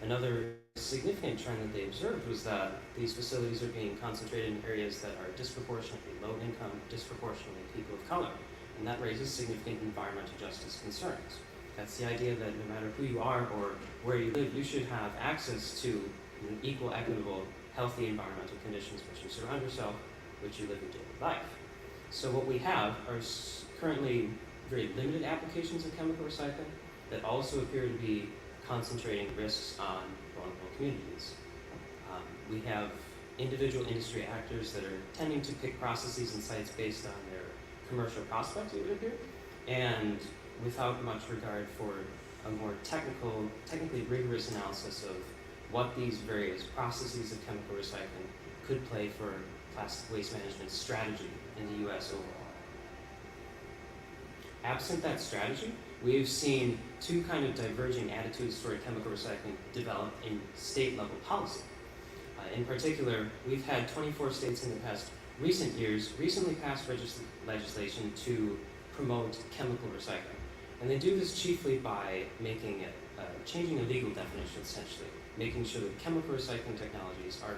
Another significant trend that they observed was that these facilities are being concentrated in areas that are disproportionately low income, disproportionately people of color, and that raises significant environmental justice concerns. That's the idea that no matter who you are or where you live, you should have access to equal, equitable, healthy environmental conditions which you surround yourself, which you live in daily life. So what we have are currently very limited applications of chemical recycling that also appear to be concentrating risks on vulnerable communities. We have individual industry actors that are tending to pick processes and sites based on their commercial prospects, it would appear, and without much regard for a more technically rigorous analysis of what these various processes of chemical recycling could play for plastic waste management strategy in the U.S. overall. Absent that strategy, we have seen two kind of diverging attitudes toward chemical recycling develop in state-level policy. In particular, we've had 24 states in the past recent years recently passed legislation to promote chemical recycling. And they do this chiefly by making it, changing a legal definition essentially, making sure that chemical recycling technologies are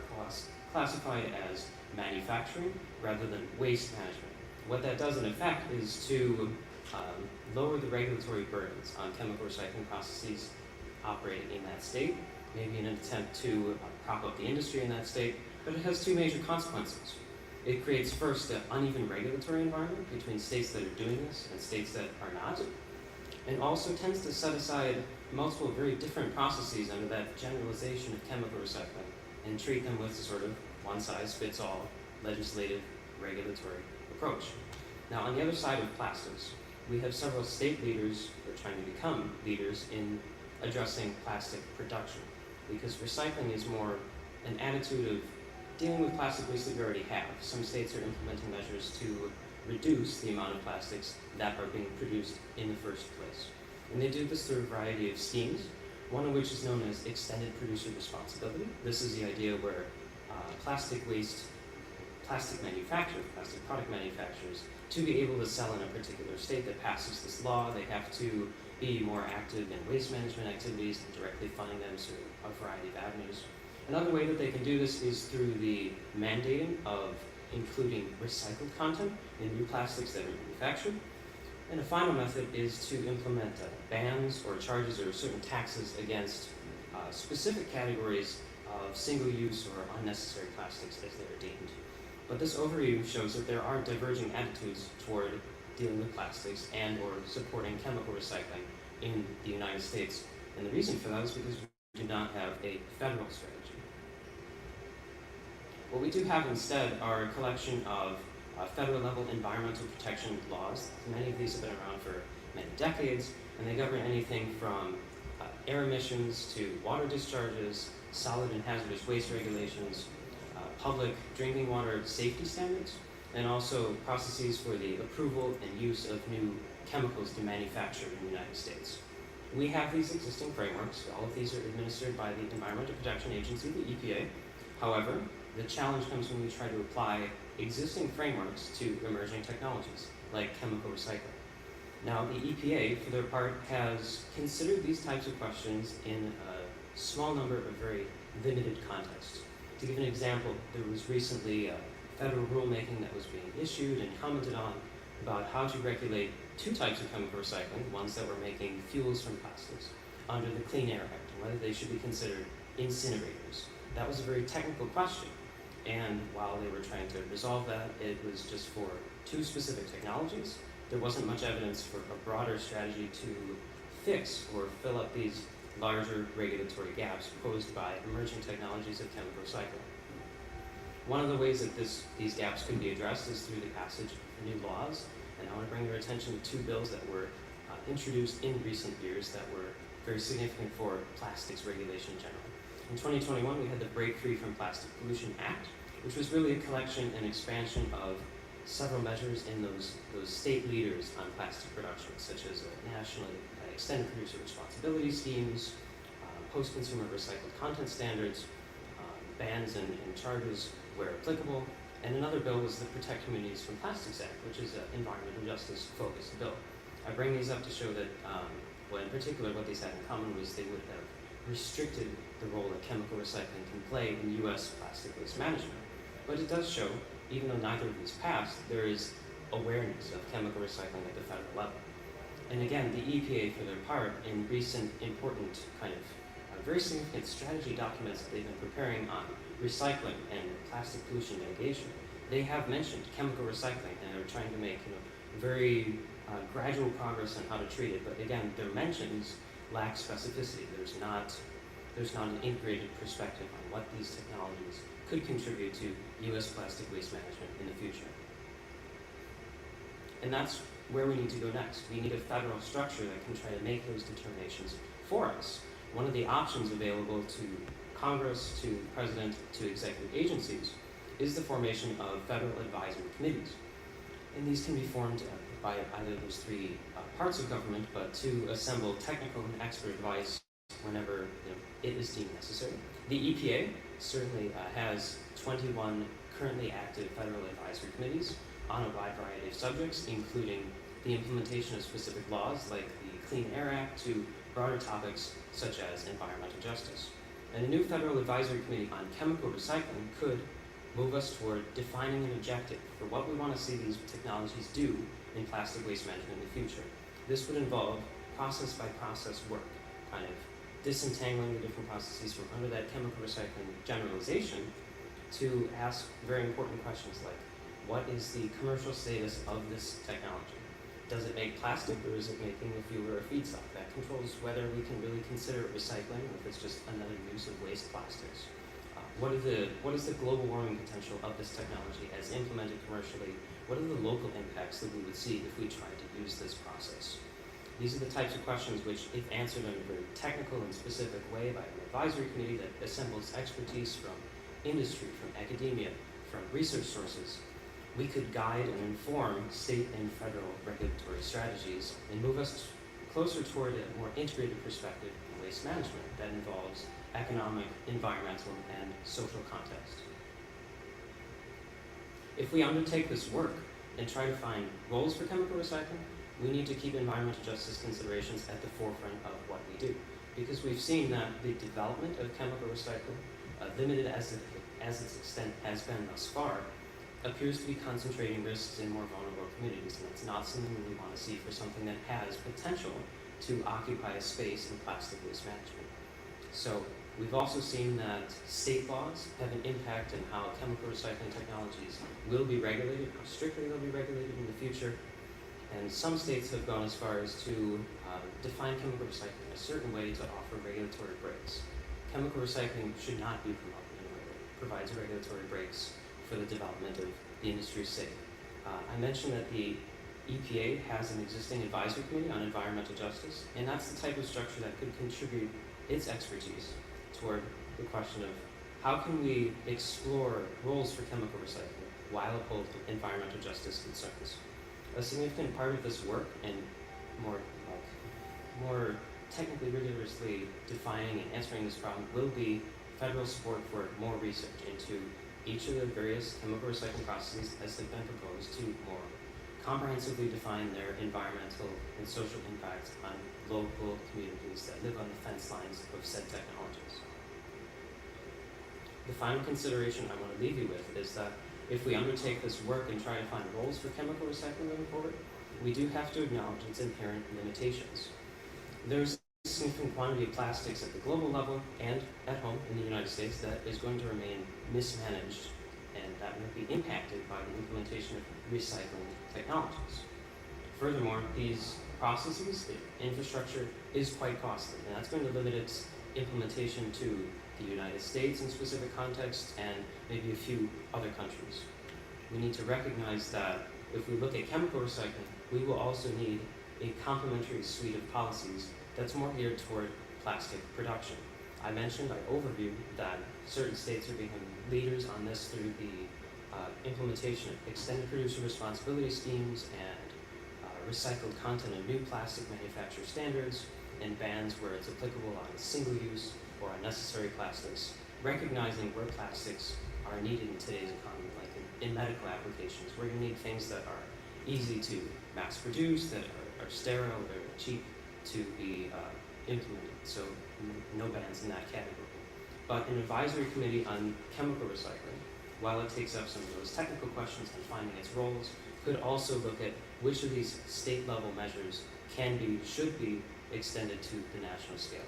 classified as manufacturing rather than waste management. What that does in effect is to lower the regulatory burdens on chemical recycling processes operating in that state, maybe in an attempt to prop up the industry in that state, but it has two major consequences. It creates first an uneven regulatory environment between states that are doing this and states that are not, and also tends to set aside multiple very different processes under that generalization of chemical recycling and treat them with a sort of one-size-fits-all legislative regulatory approach. Now, on the other side of plastics, we have several state leaders who are trying to become leaders in addressing plastic production, because recycling is more an attitude of dealing with plastic waste that we already have. Some states are implementing measures to reduce the amount of plastics that are being produced in the first place. And they do this through a variety of schemes, one of which is known as extended producer responsibility. This is the idea where plastic product manufacturers, to be able to sell in a particular state that passes this law, they have to be more active in waste management activities and directly funding them through a variety of avenues. Another way that they can do this is through the mandating of including recycled content in new plastics that are manufactured. And a final method is to implement bans or charges or certain taxes against specific categories of single-use or unnecessary plastics as they are deemed. But this overview shows that there are diverging attitudes toward dealing with plastics and or supporting chemical recycling in the United States. And the reason for that is because we do not have a federal strategy. What we do have instead are a collection of federal level environmental protection laws. Many of these have been around for many decades, and they govern anything from air emissions to water discharges, solid and hazardous waste regulations, public drinking water safety standards, and also processes for the approval and use of new chemicals to manufacture in the United States. We have these existing frameworks. All of these are administered by the Environmental Protection Agency, the EPA. However, the challenge comes when we try to apply existing frameworks to emerging technologies, like chemical recycling. Now, the EPA, for their part, has considered these types of questions in a small number of very limited contexts. To give an example, there was recently federal rulemaking that was being issued and commented on about how to regulate two types of chemical recycling, ones that were making fuels from plastics, under the Clean Air Act, and whether they should be considered incinerators. That was a very technical question, and while they were trying to resolve that, it was just for two specific technologies. There wasn't much evidence for a broader strategy to fix or fill up these larger regulatory gaps posed by emerging technologies of chemical recycling. One of the ways that these gaps could be addressed is through the passage of new laws, and I want to bring your attention to two bills that were introduced in recent years that were very significant for plastics regulation in general. In 2021, we had the Break Free from Plastic Pollution Act, which was really a collection and expansion of several measures in those state leaders on plastic production, such as nationally extended producer responsibility schemes, post-consumer recycled content standards, bans and charges where applicable, and another bill was the Protect Communities from Plastics Act, which is an environmental justice focused bill. I bring these up to show that, well, in particular, what these had in common was they would have restricted the role that chemical recycling can play in U.S. plastic waste management. But it does show, even though neither of these passed, there is awareness of chemical recycling at the federal level. And again, the EPA, for their part, in recent important kind of very significant strategy documents that they've been preparing on recycling and plastic pollution mitigation, they have mentioned chemical recycling and are trying to make very gradual progress on how to treat it. But again, their mentions lack specificity. There's not an integrated perspective on what these technologies could contribute to U.S. plastic waste management in the future. And that's where we need to go next. We need a federal structure that can try to make those determinations for us. One of the options available to Congress, to the President, to executive agencies is the formation of federal advisory committees. And these can be formed by either of those three parts of government, but to assemble technical and expert advice whenever it is deemed necessary. The EPA certainly has 21 currently active federal advisory committees on a wide variety of subjects, including the implementation of specific laws like the Clean Air Act to broader topics such as environmental justice. And a new federal advisory committee on chemical recycling could move us toward defining an objective for what we want to see these technologies do in plastic waste management in the future. This would involve process-by-process work, kind of disentangling the different processes from under that chemical recycling generalization to ask very important questions like, what is the commercial status of this technology? Does it make plastic, or is it making a fuel or a feedstock? That controls whether we can really consider it recycling or if it's just another use of waste plastics. What is the global warming potential of this technology as implemented commercially? What are the local impacts that we would see if we tried to use this process? These are the types of questions which, if answered in a very technical and specific way by an advisory committee that assembles expertise from industry, from academia, from research sources, we could guide and inform state and federal regulatory strategies and move us closer toward a more integrated perspective in waste management that involves economic, environmental, and social context. If we undertake this work and try to find roles for chemical recycling, we need to keep environmental justice considerations at the forefront of what we do. Because we've seen that the development of chemical recycling, limited as its extent has been thus far, appears to be concentrating risks in more vulnerable communities, and it's not something we want to see for something that has potential to occupy a space in plastic waste management. So we've also seen that state laws have an impact on how chemical recycling technologies will be regulated, how strictly they'll be regulated in the future, and some states have gone as far as to define chemical recycling in a certain way to offer regulatory breaks. Chemical recycling should not be promoted in a way that provides regulatory breaks for the development of the industry's sake. I mentioned that the EPA has an existing advisory committee on environmental justice, and that's the type of structure that could contribute its expertise toward the question of how can we explore roles for chemical recycling while upholding environmental justice concerns. A significant part of this work, and more technically rigorously defining and answering this problem, will be federal support for more research into each of the various chemical recycling processes as they've been proposed to more comprehensively define their environmental and social impacts on local communities that live on the fence lines of said technologies. The final consideration I want to leave you with is that if we undertake this work and try to find roles for chemical recycling moving forward, we do have to acknowledge its inherent limitations. There's a significant quantity of plastics at the global level and at home in the United States that is going to remain mismanaged, and that will be impacted by the implementation of recycling technologies. Furthermore, these processes, the infrastructure is quite costly, and that's going to limit its implementation to the United States in specific contexts and maybe a few other countries. We need to recognize that if we look at chemical recycling, we will also need a complementary suite of policies that's more geared toward plastic production. I mentioned, I overviewed that certain states are becoming leaders on this through the implementation of extended producer responsibility schemes and recycled content of new plastic manufacturer standards and bans where it's applicable on single-use or unnecessary plastics, recognizing where plastics are needed in today's economy, like in medical applications, where you need things that are easy to mass produce, that are sterile, or cheap to be implemented. So no bans in that category. But an advisory committee on chemical recycling, while it takes up some of those technical questions and finding its roles, could also look at which of these state-level measures should be extended to the national scale.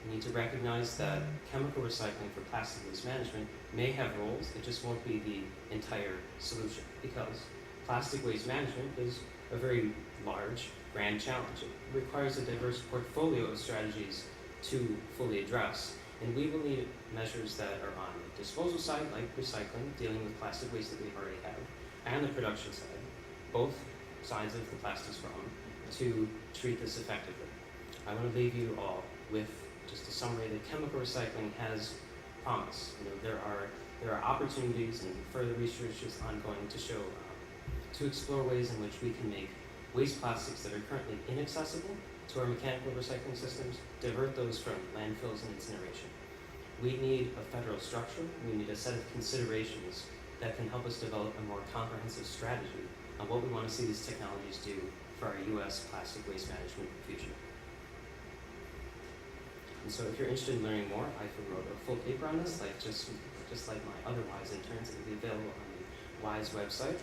We need to recognize that chemical recycling for plastic waste management may have roles, it just won't be the entire solution, because plastic waste management is a very large, grand challenge. It requires a diverse portfolio of strategies to fully address, and we will need measures that are on the disposal side, like recycling, dealing with plastic waste that we already have, and the production side, both sides of the plastics problem, to treat this effectively. I want to leave you all with just a summary that chemical recycling has promise. There are opportunities, and further research is ongoing to show, to explore ways in which we can make waste plastics that are currently inaccessible to our mechanical recycling systems, divert those from landfills and incineration. We need a federal structure, we need a set of considerations that can help us develop a more comprehensive strategy on what we want to see these technologies do for our U.S. plastic waste management future. And so if you're interested in learning more, I wrote a full paper on this, just like my other WISE interns. It will be available on the WISE website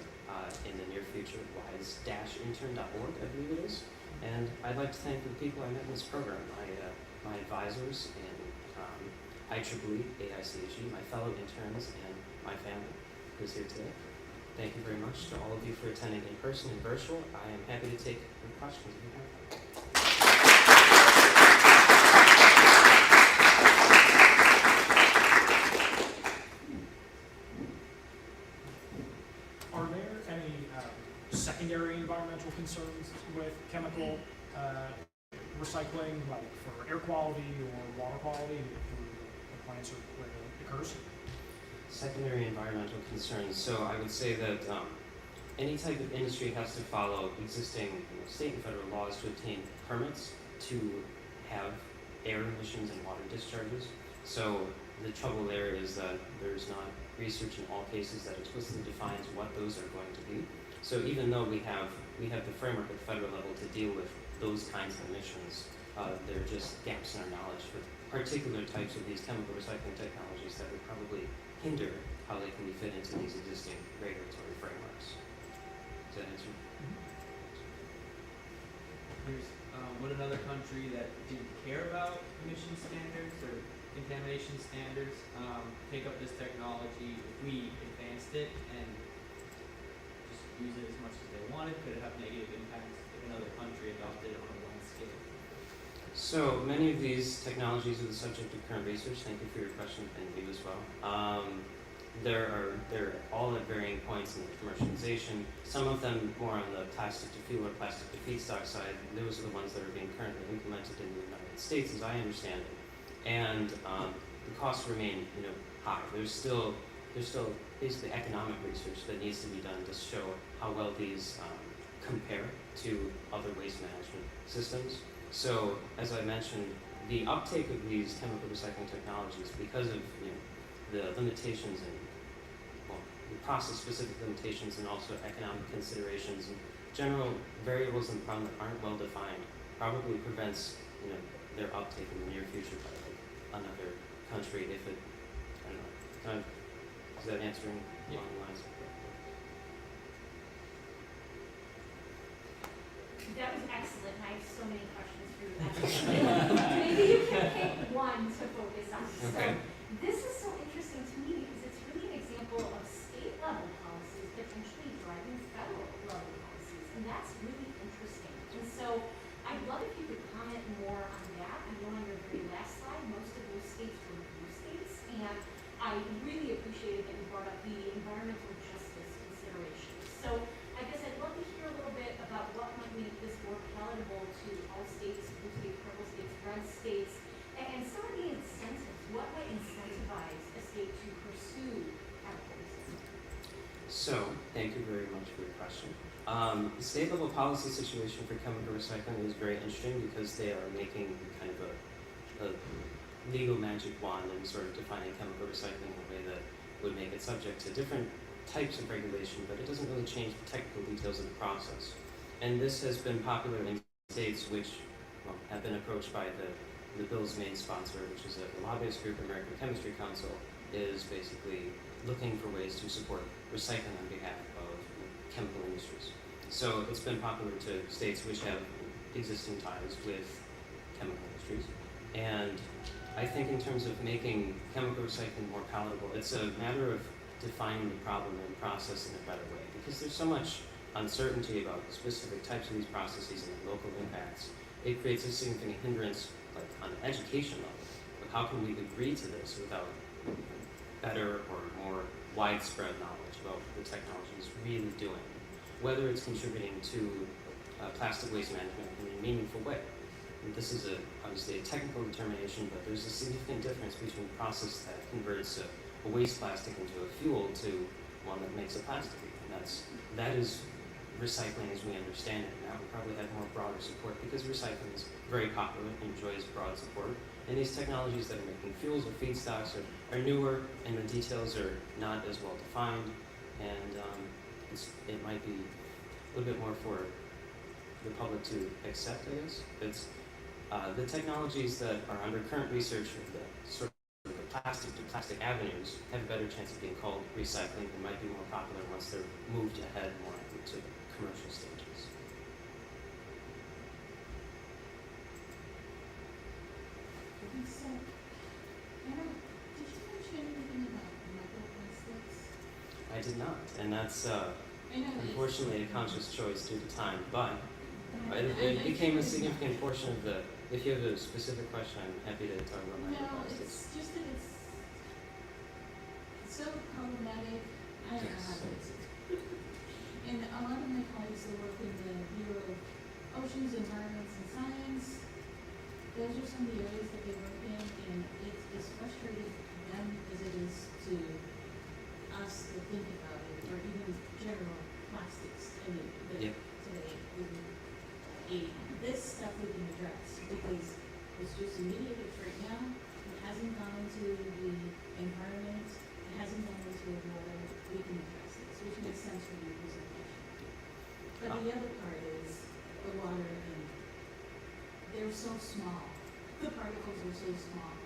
in the near future, wise-intern.org, I believe it is. And I'd like to thank the people I met in this program, my advisors in IEEE, AIChE, my fellow interns, and my family who's here today. Thank you very much to all of you for attending in person and virtual. I am happy to take your questions if you have them. Are there any secondary environmental concerns with chemical recycling, like for air quality or water quality, through the plants or where it occurs? Secondary environmental concerns. So I would say that any type of industry has to follow existing state and federal laws to obtain permits to have air emissions and water discharges. So the trouble there is that there's not research in all cases that explicitly defines what those are going to be. So even though we have the framework at the federal level to deal with those kinds of emissions, there are just gaps in our knowledge for particular types of these chemical recycling technologies that would probably hinder how they can be fit into these existing regulatory frameworks. Does that answer? Here's would another country that didn't care about emission standards or contamination standards take up this technology if we advanced it and just use it as much as they wanted? Could it have negative impacts if another country adopted it on a large scale? So many of these technologies are the subject of current research. Thank you for your question, and you as well. They're all at varying points in the commercialization. Some of them more on the plastic to fuel or plastic to feedstock side. Those are the ones that are being currently implemented in the United States, as I understand it. And the costs remain, high. There's still basically economic research that needs to be done to show how well these compare to other waste management systems. So, as I mentioned, the uptake of these chemical recycling technologies, because of the limitations and the process-specific limitations, and also economic considerations and general variables in the problem that aren't well defined, probably prevents their uptake in the near future by another country if it. I don't know. Is that answering along the lines? That was excellent. I have so many questions for you. Maybe you can pick one to focus on. Okay. So this is so interesting to me because it's really an example of state-level policies potentially driving federal-level policies, and that's really interesting. And so So, thank you very much for your question. The state level policy situation for chemical recycling is very interesting because they are making kind of a legal magic wand and sort of defining chemical recycling in a way that would make it subject to different types of regulation, but it doesn't really change the technical details of the process. And this has been popular in states which have been approached by the bill's main sponsor, which is a lobbyist group, American Chemistry Council, is basically looking for ways to support recycling on behalf of chemical industries. So it's been popular to states which have existing ties with chemical industries. And I think in terms of making chemical recycling more palatable, it's a matter of defining the problem and process in a better way, because there's so much uncertainty about specific types of these processes and the local impacts. It creates a significant hindrance, like on an education level. But how can we agree to this without better or more widespread knowledge about what the technology is really doing, whether it's contributing to plastic waste management in a meaningful way. And this is obviously a technical determination, but there's a significant difference between a process that converts a waste plastic into a fuel to one that makes a plastic. And that is recycling as we understand it. And that would probably have more broader support because recycling is very popular and enjoys broad support. And these technologies that are making fuels or feedstocks are newer, and the details are not as well defined, and it might be a little bit more for the public to accept, I guess. It's the technologies that are under current research of the sort of the plastic to plastic avenues have a better chance of being called recycling and might be more popular once they're moved ahead more into commercial stages. So, Anna, did you mention anything about microplastics? I did not, and that's I know unfortunately a conscious choice due to time, but it became a significant portion of the. If you have a specific question, I'm happy to talk about No, microplastics. it's just that it's so problematic. I don't know how to Yes. And a lot of my colleagues that work in the Bureau of Oceans, Environments, and Science, those are some of the areas that they work in, and it's as frustrating to them as it is to us to think about it, or even general plastics. I mean, Yep. today, this stuff we can address, because it's just immediate, it's right now, it hasn't gone into the environment, it hasn't gone into the water, we can address this, which makes sense from your presentation. But the other part is the water, and they're so small, the particles are so small,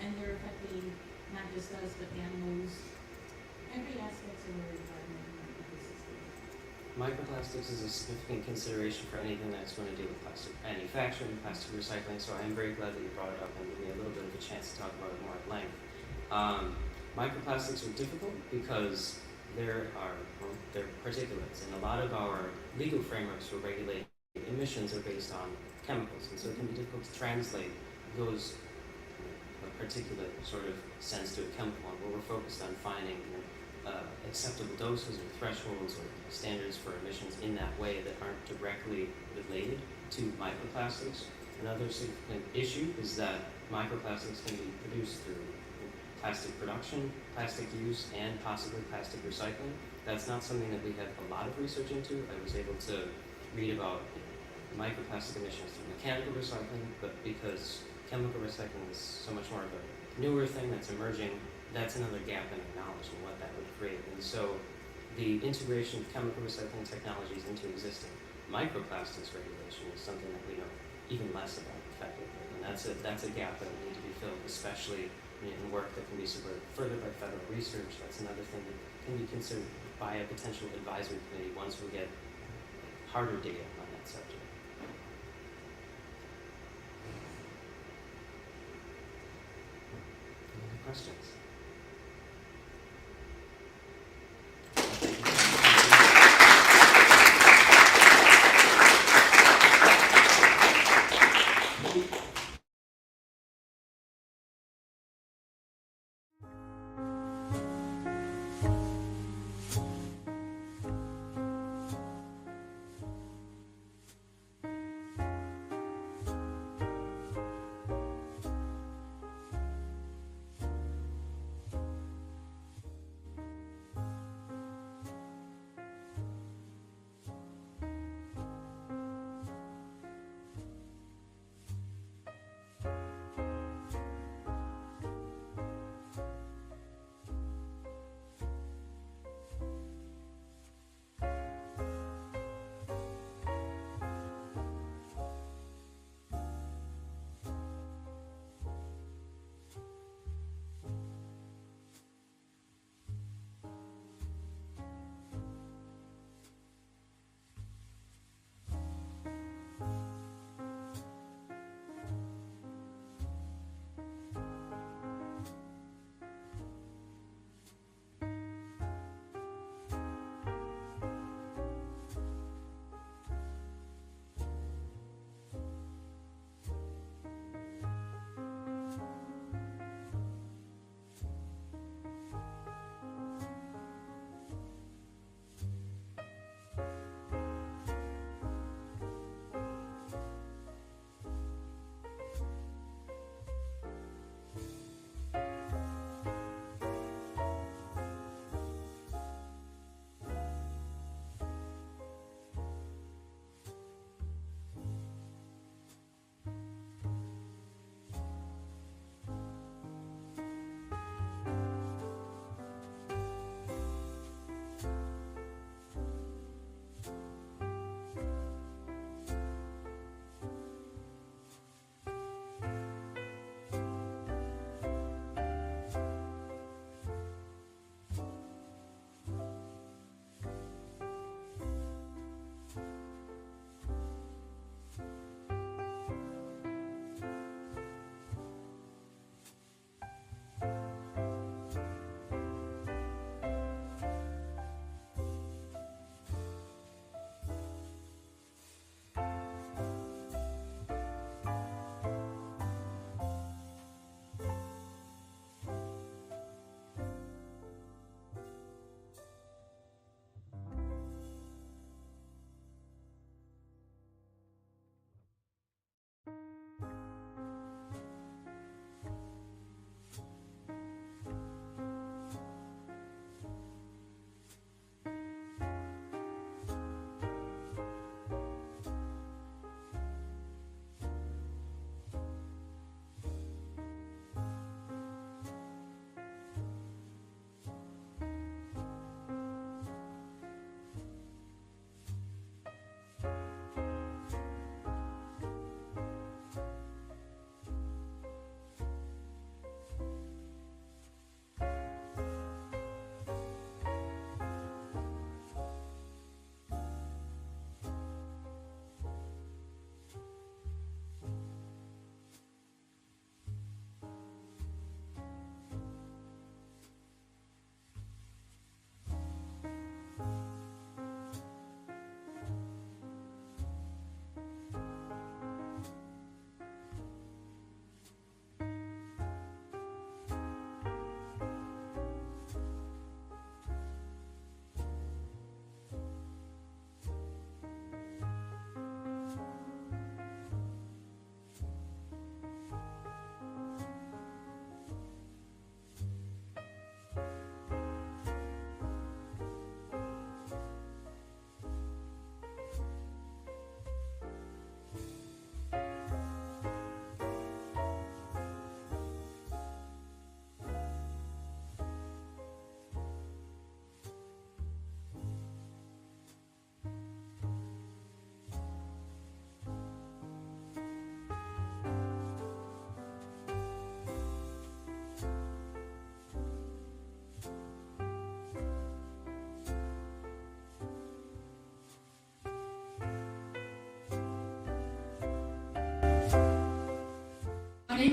and they're affecting not just us, but animals, every aspect of our environment and our ecosystem. Microplastics is a significant consideration for anything that's going to do with plastic manufacturing, plastic recycling, so I'm very glad that you brought it up and gave me a little bit of a chance to talk about it more at length. Microplastics are difficult because they're particulates, and a lot of our legal frameworks for regulating emissions are based on chemicals, and so it can be difficult to translate those particulate sort of sense to a chemical one, where we're focused on finding acceptable doses or thresholds or standards for emissions in that way that aren't directly related to microplastics. Another significant issue is that microplastics can be produced through plastic production, plastic use, and possibly plastic recycling. That's not something that we have a lot of research into. I was able to read about microplastic emissions through mechanical recycling, but because chemical recycling is so much more of a newer thing that's emerging, that's another gap in our knowledge and what that would create. And so the integration of chemical recycling technologies into existing microplastics regulation is something that we know even less about effectively. And that's a gap that will need to be filled, especially in work that can be supported further by federal research. That's another thing that can be considered by a potential advisory committee once we get harder data on that subject. Any questions?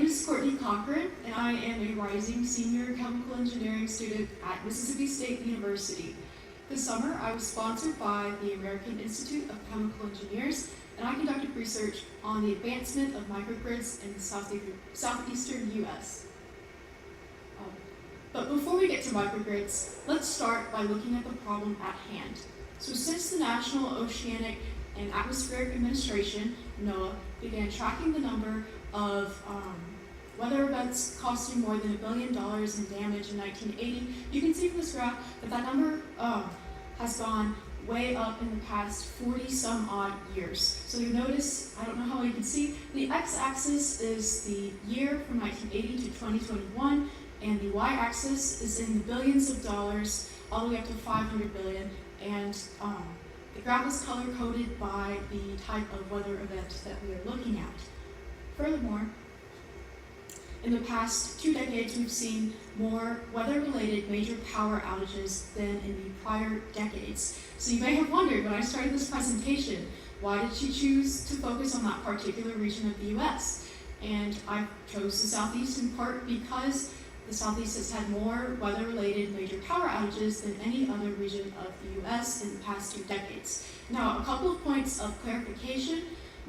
is Courtney Cochran, and I am a rising senior chemical engineering student at Mississippi State University. This summer, I was sponsored by the American Institute of Chemical Engineers, and I conducted research on the advancement of microgrids in the southeastern U.S. But before we get to microgrids, let's start by looking at the problem at hand. So since the National Oceanic and Atmospheric Administration, NOAA, began tracking the number of weather events costing more than $1 billion in damage in 1980, you can see from this graph that that number has gone way up in the past 40 some odd years. So you notice, I don't know how well you can see, the x-axis is the year from 1980 to 2021, and the y-axis is in the billions of dollars all the way up to 500 billion, and the graph is color-coded by the type of weather event that we are looking at. Furthermore, in the past 2 decades, we've seen more weather-related major power outages than in the prior decades. So you may have wondered when I started this presentation, why did she choose to focus on that particular region of the U.S.? And I chose the Southeast in part because the Southeast has had more weather-related major power outages than any other region of the U.S. in the past 2 decades. Now, a couple of points of clarification.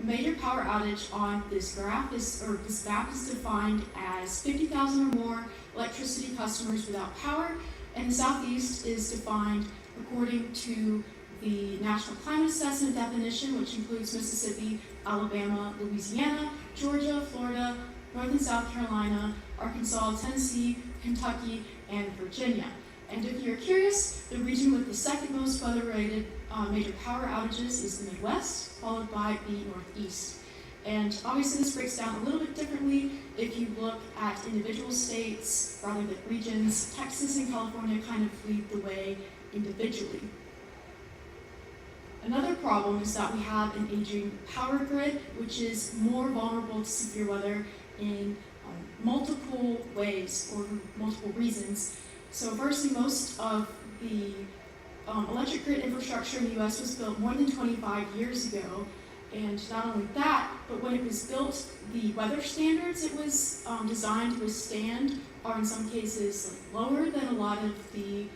Major power outage on this graph this map is defined as 50,000 or more electricity customers without power, and the Southeast is defined according to the National Climate Assessment definition, which includes Mississippi, Alabama, Louisiana, Georgia, Florida, North and South Carolina, Arkansas, Tennessee, Kentucky, and Virginia. And if you're curious, the region with the second most weather-related major power outages is the Midwest, followed by the Northeast. And obviously this breaks down a little bit differently if you look at individual states rather than regions. Texas and California kind of lead the way individually. Another problem is that we have an aging power grid, which is more vulnerable to severe weather in multiple ways or multiple reasons. So firstly, most of the electric grid infrastructure in the U.S. was built more than 25 years ago. And not only that, but when it was built, the weather standards it was designed to withstand are in some cases lower than a lot of the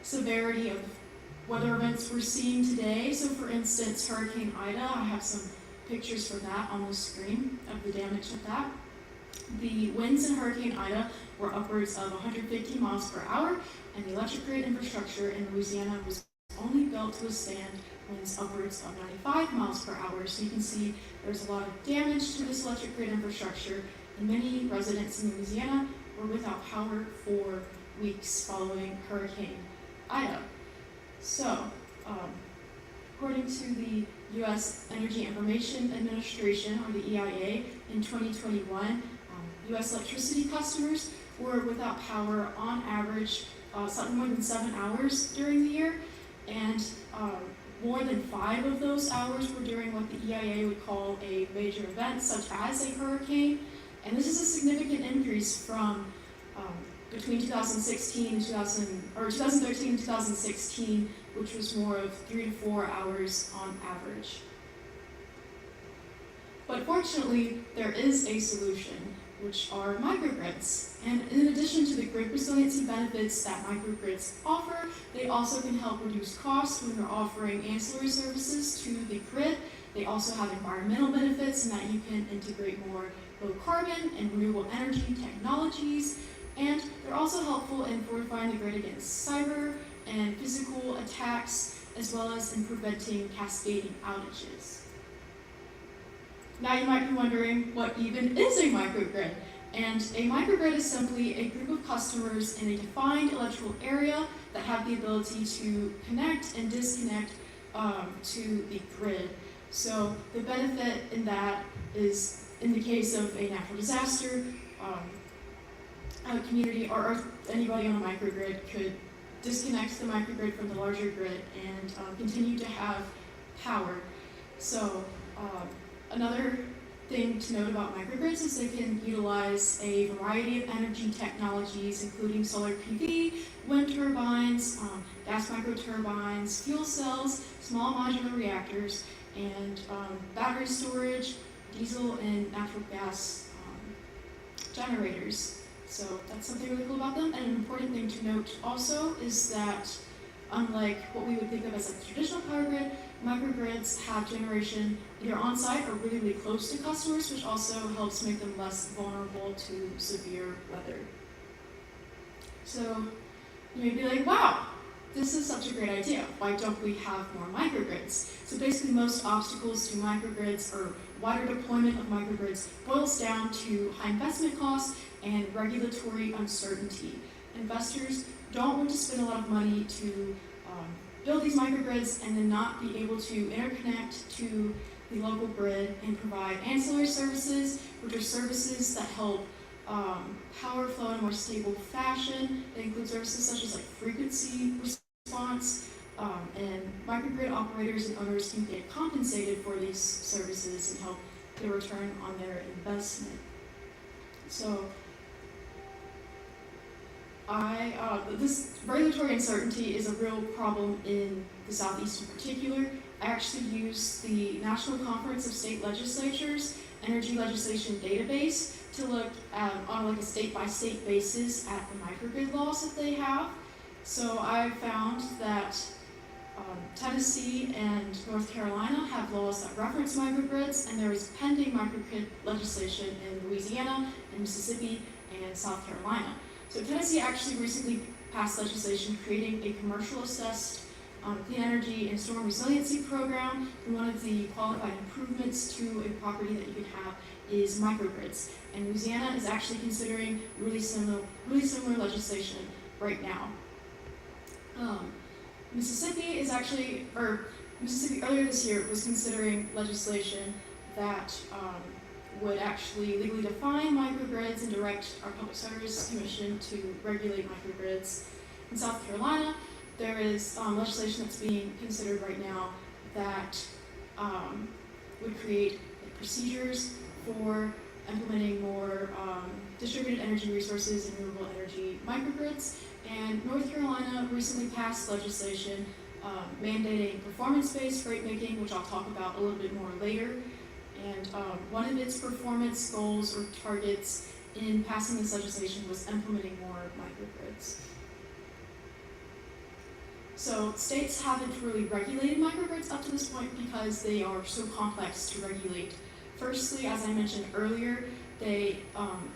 severity of weather events we're seeing today. So for instance, Hurricane Ida, I have some pictures for that on the screen of the damage of that. The winds in Hurricane Ida were upwards of 150 miles per hour, and the electric grid infrastructure in Louisiana was only built to withstand winds upwards of 95 miles per hour. So you can see there's a lot of damage to this electric grid infrastructure, and many residents in Louisiana were without power for weeks following Hurricane Ida. So, according to the U.S. Energy Information Administration, or the EIA, in 2021, U.S. electricity customers were without power on average slightly more than 7 hours during the year, and more than 5 of those hours were during what the EIA would call a major event, such as a hurricane. And this is a significant increase from between 2013 and 2016, which was more of 3 to 4 hours on average. But fortunately, there is a solution, which are microgrids. And in addition to the grid resiliency benefits that microgrids offer, they also can help reduce costs when you're offering ancillary services to the grid. They also have environmental benefits in that you can integrate more low carbon and renewable energy technologies. And they're also helpful in fortifying the grid against cyber and physical attacks, as well as in preventing cascading outages. Now you might be wondering, what even is a microgrid? And a microgrid is simply a group of customers in a defined electrical area that have the ability to connect and disconnect to the grid. So the benefit in that is, in the case of a natural disaster, a community or anybody on a microgrid could disconnect the microgrid from the larger grid and continue to have power. So another thing to note about microgrids is they can utilize a variety of energy technologies, including solar PV, wind turbines, gas microturbines, fuel cells, small modular reactors, and battery storage, diesel and natural gas generators. So that's something really cool about them. And an important thing to note also is that unlike what we would think of as a traditional power grid, microgrids have generation either on-site or really, really close to customers, which also helps make them less vulnerable to severe weather. So you may be like, wow, this is such a great idea. Why don't we have more microgrids? So basically most obstacles to microgrids or wider deployment of microgrids boils down to high investment costs and regulatory uncertainty. Investors don't want to spend a lot of money to build these microgrids and then not be able to interconnect to the local grid and provide ancillary services, which are services that help power flow in a more stable fashion. They include services such as like frequency response, and microgrid operators and owners can get compensated for these services and help get a return on their investment. So this regulatory uncertainty is a real problem in the Southeast in particular. I actually use the National Conference of State Legislatures Energy Legislation Database to look on like a state-by-state basis at the microgrid laws that they have. So I found that Tennessee and North Carolina have laws that reference microgrids, and there is pending microgrid legislation in Louisiana and Mississippi and South Carolina. So Tennessee actually recently passed legislation creating a commercial assessed clean energy and storm resiliency program, and one of the qualified improvements to a property that you can have is microgrids. And Louisiana is actually considering really similar legislation right now. Mississippi earlier this year was considering legislation that would actually legally define microgrids and direct our Public Service Commission to regulate microgrids. In South Carolina, there is legislation that's being considered right now that would create procedures for implementing more distributed energy resources and renewable energy microgrids. And North Carolina recently passed legislation mandating performance-based rate making, which I'll talk about a little bit more later. And one of its performance goals or targets in passing this legislation was implementing more microgrids. So states haven't really regulated microgrids up to this point because they are so complex to regulate. Firstly, as I mentioned earlier, they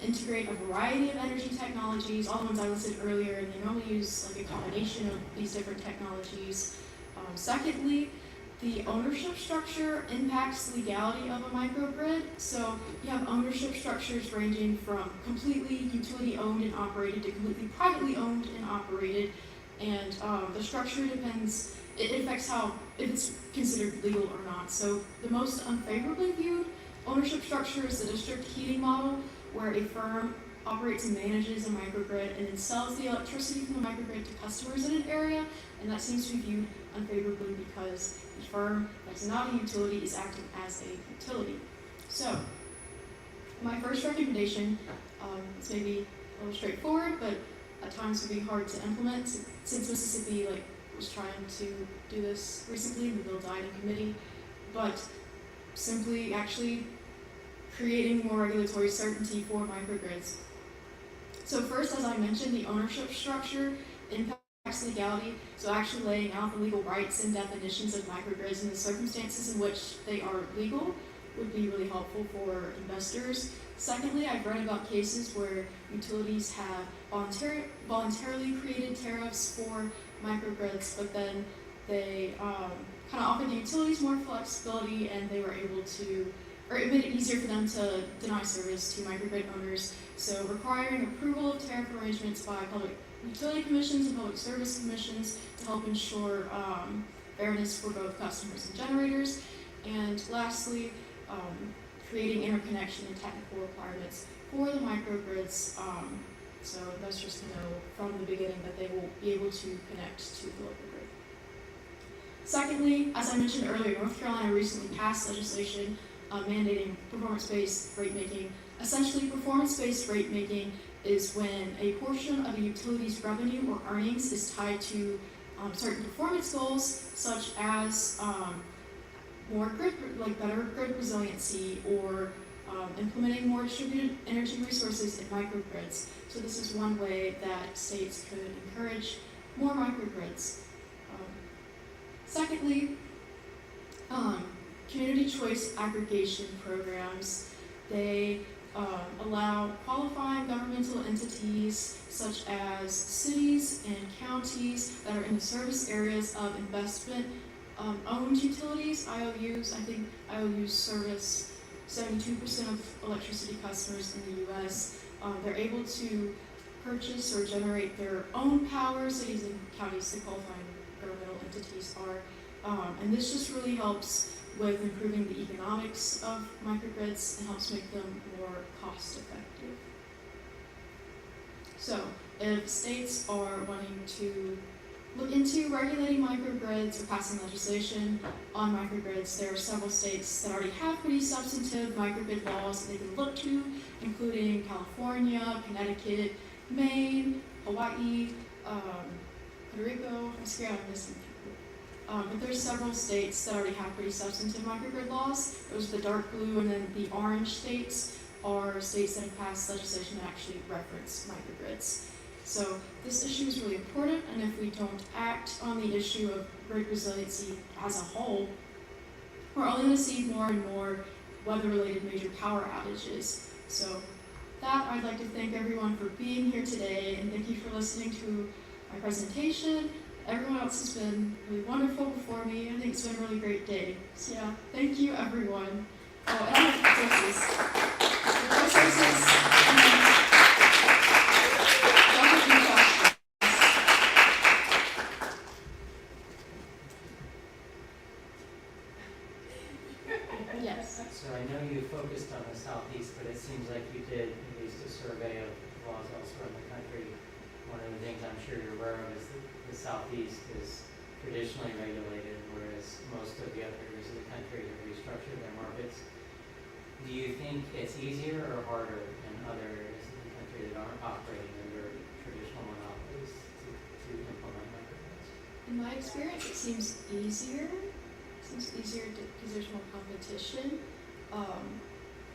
integrate a variety of energy technologies, all the ones I listed earlier, and they normally use like a combination of these different technologies. Secondly, the ownership structure impacts the legality of a microgrid. So you have ownership structures ranging from completely utility owned and operated to completely privately owned and operated. And the structure depends, it affects if it's considered legal or not. So the most unfavorably viewed ownership structure is the district heating model, where a firm operates and manages a microgrid and then sells the electricity from the microgrid to customers in an area, and that seems to be viewed unfavorably because the firm that's not a utility is acting as a utility. So my first recommendation is maybe a little straightforward, but at times would be hard to implement since Mississippi was trying to do this recently and the bill died in committee, but simply actually creating more regulatory certainty for microgrids. So first, as I mentioned, the ownership structure impacts legality, so actually laying out the legal rights and definitions of microgrids and the circumstances in which they are legal would be really helpful for investors. Secondly, I've read about cases where utilities have voluntarily created tariffs for microgrids, but then they kind of offered the utilities more flexibility, and they were able to, or it made it easier for them to deny service to microgrid owners. So requiring approval of tariff arrangements by public utility commissions and public service commissions to help ensure fairness for both customers and generators. And lastly, creating interconnection and technical requirements for the microgrids, so investors can know from the beginning that they will be able to connect to the local grid. Secondly, as I mentioned earlier, North Carolina recently passed legislation mandating performance-based rate making. Essentially, performance-based rate making is when a portion of a utility's revenue or earnings is tied to certain performance goals, such as more grid, better grid resiliency, or implementing more distributed energy resources in microgrids. So this is one way that states could encourage more microgrids. Secondly, community choice aggregation programs. They allow qualifying governmental entities such as cities and counties that are in the service areas of investment owned utilities, IOUs. I think IOUs service 72% of electricity customers in the US. They're able to purchase or generate their own power. Cities and counties, the qualifying governmental entities are. And this just really helps with improving the economics of microgrids and helps make them more cost effective. So, if states are wanting to look into regulating microgrids or passing legislation on microgrids, there are several states that already have pretty substantive microgrid laws that they can look to, including California, Connecticut, Maine, Hawaii, Puerto Rico. I swear I'm missing people. But there's several states that already have pretty substantive microgrid laws. Those are the dark blue, and then the orange states are states that have passed legislation that actually reference microgrids. So this issue is really important, and if we don't act on the issue of grid resiliency as a whole, we're only going to see more and more weather-related major power outages. So that, I'd like to thank everyone for being here today, and thank you for listening to my presentation. Everyone else has been really wonderful before me. I think it's been a really great day. So yeah, thank you everyone. Oh, and resources. Yes. So I know you focused on the southeast, but it seems like you did at least a survey of laws elsewhere in the country. One of the things I'm sure you're aware of is that the southeast is traditionally regulated, whereas most of the other areas of the country have restructured their markets. Do you think it's easier or harder in other areas of the country that aren't operating under traditional monopolies to implement microgrids? In my experience, it seems easier. Because there's more competition.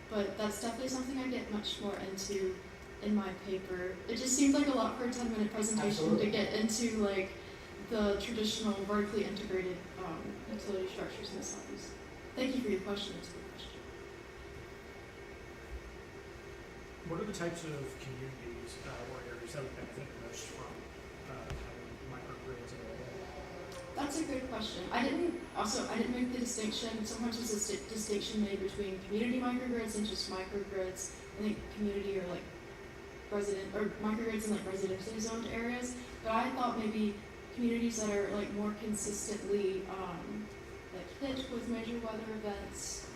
But that's definitely something I get much more into in my paper. It just seemed like a lot for a 10-minute presentation Absolutely. to get into like the traditional vertically integrated utility structures in the Southeast. Thank you for your question. It's a good question. What are the types of communities or areas that would benefit most from having microgrids available? That's a good question. I didn't make the distinction. Sometimes there's a distinction made between community microgrids and just microgrids. I think community or like microgrids in like residentially zoned areas. But I thought maybe communities that are like more consistently like hit with major weather events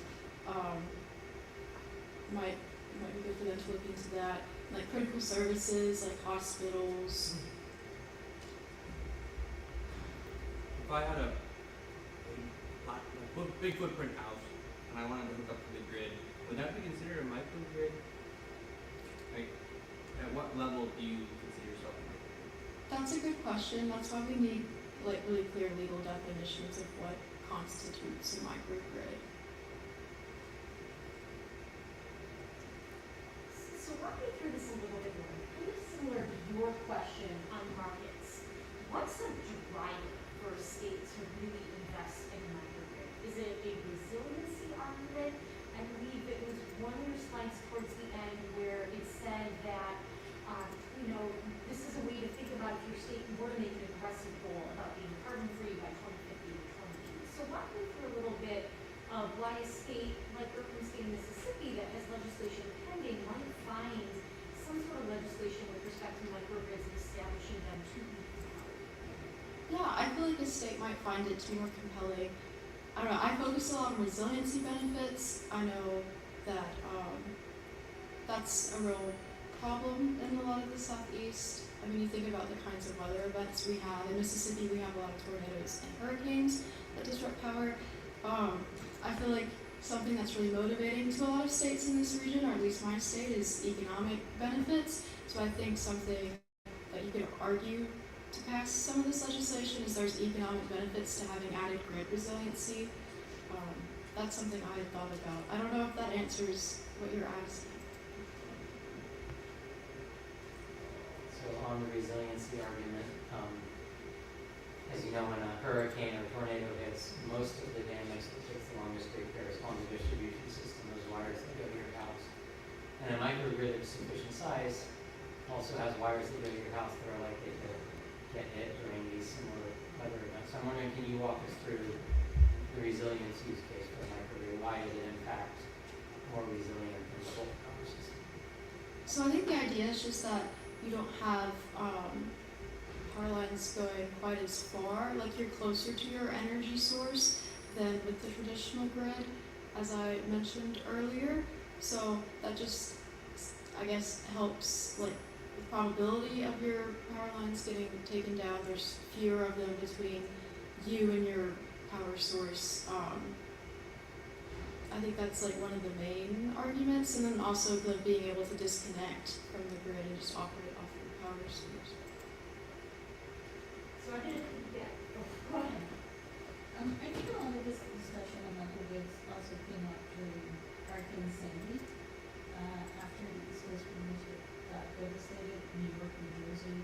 might be good for them to look into that. Like critical services, like hospitals. If I had a big footprint house and I wanted to hook up to the grid, would that be considered a microgrid? Like, at what level do you consider yourself a microgrid? That's a good question. That's why we need like really clear legal definitions of what constitutes a microgrid. So walk me through this a little bit more. Kind of similar to your question on markets. What's the driver for states to really invest in a microgrid? Is it a resiliency argument? I believe it was one of your slides towards the end where it said that, this is a way to think about if your state were to make an aggressive goal about being carbon-free by 2050 or 2080. So walk me through a little bit of why a state like Erickson State in Mississippi that has legislation pending might find some sort of legislation with respect to microgrids and establishing them to be compelling. Yeah, I feel like a state might find it to be more compelling. I don't know, I focus a lot on resiliency benefits. I know that that's a real problem in a lot of the Southeast. I mean, you think about the kinds of weather events we have. In Mississippi, we have a lot of tornadoes and hurricanes that disrupt power. I feel like something that's really motivating to a lot of states in this region, or at least my state, is economic benefits. So I think something that you could argue to pass some of this legislation is there's economic benefits to having added grid resiliency. that's something I had thought about. I don't know if that answers what you're asking. So on the resiliency argument, as you know, when a hurricane or tornado hits, most of the damage that takes the longest to repair is on the distribution system, those wires that go to your house. And a microgrid of sufficient size also has wires that go to your house that are likely to get hit during these similar weather events. So I'm wondering, can you walk us through the resilience use case for a microgrid? Why is it in fact more resilient than the whole power system? So I think the idea is just that you don't have power lines going quite as far, like you're closer to your energy source than with the traditional grid, as I mentioned earlier. So that just, I guess, helps like the probability of your power lines getting taken down. There's fewer of them between you and your power source. I think that's like one of the main arguments, and then also the being able to disconnect from the grid and just operate off your power source. So I didn't, go ahead. I think a lot of this discussion on microgrids also came up during Hurricane Sandy. After the East Coast pretty much got devastated, New York, New Jersey,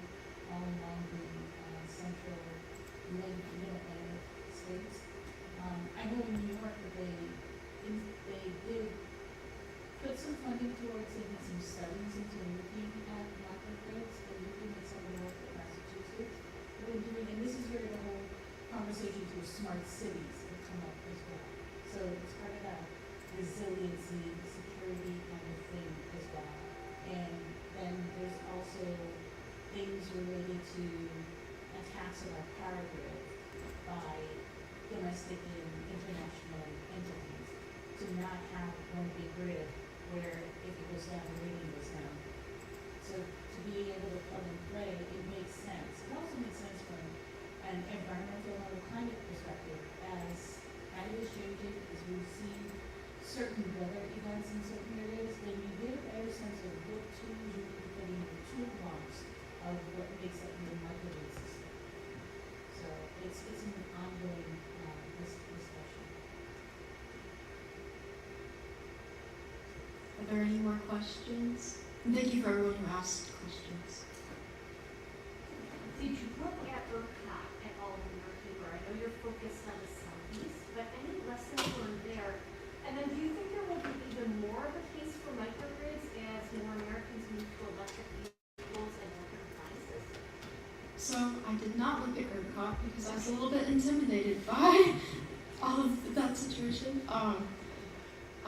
all along the central mid-Atlantic states. I know in New York that they did put some funding towards taking some studies into looking at microgrids. They're looking at some of the work that Massachusetts have been doing, and this is where the whole conversation to smart cities have come up as well. So it's part of that resiliency, security kind of thing as well. And then there's also things related to attacks on our power grid by domestic and international entities, to not have one big grid where if it goes down, the rating goes down. So to be able to plug and play, it makes sense. It also makes sense from an environmental and climate perspective, as climate is changing, as we see certain weather events in certain areas, then you get a better sense of what tools you need to put in the toolbox of what makes up your microgrid system. So it's an ongoing discussion. Are there any more questions? And thank you for everyone who asked questions. Did you look at ERCOT at all in your paper? I know you're focused on the southeast, but any lessons learned there? And then do you think there will be even more of a case for microgrids as more Americans move to electric vehicles and electric appliances? So I did not look at ERCOT because I was a little bit intimidated by all of that situation.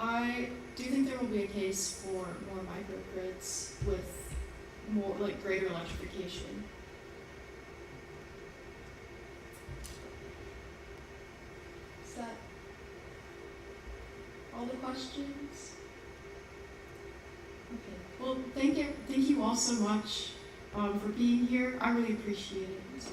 I do think there will be a case for more microgrids with more, like, greater electrification. Is that all the questions? Okay. Well, thank you all so much for being here. I really appreciate it. So.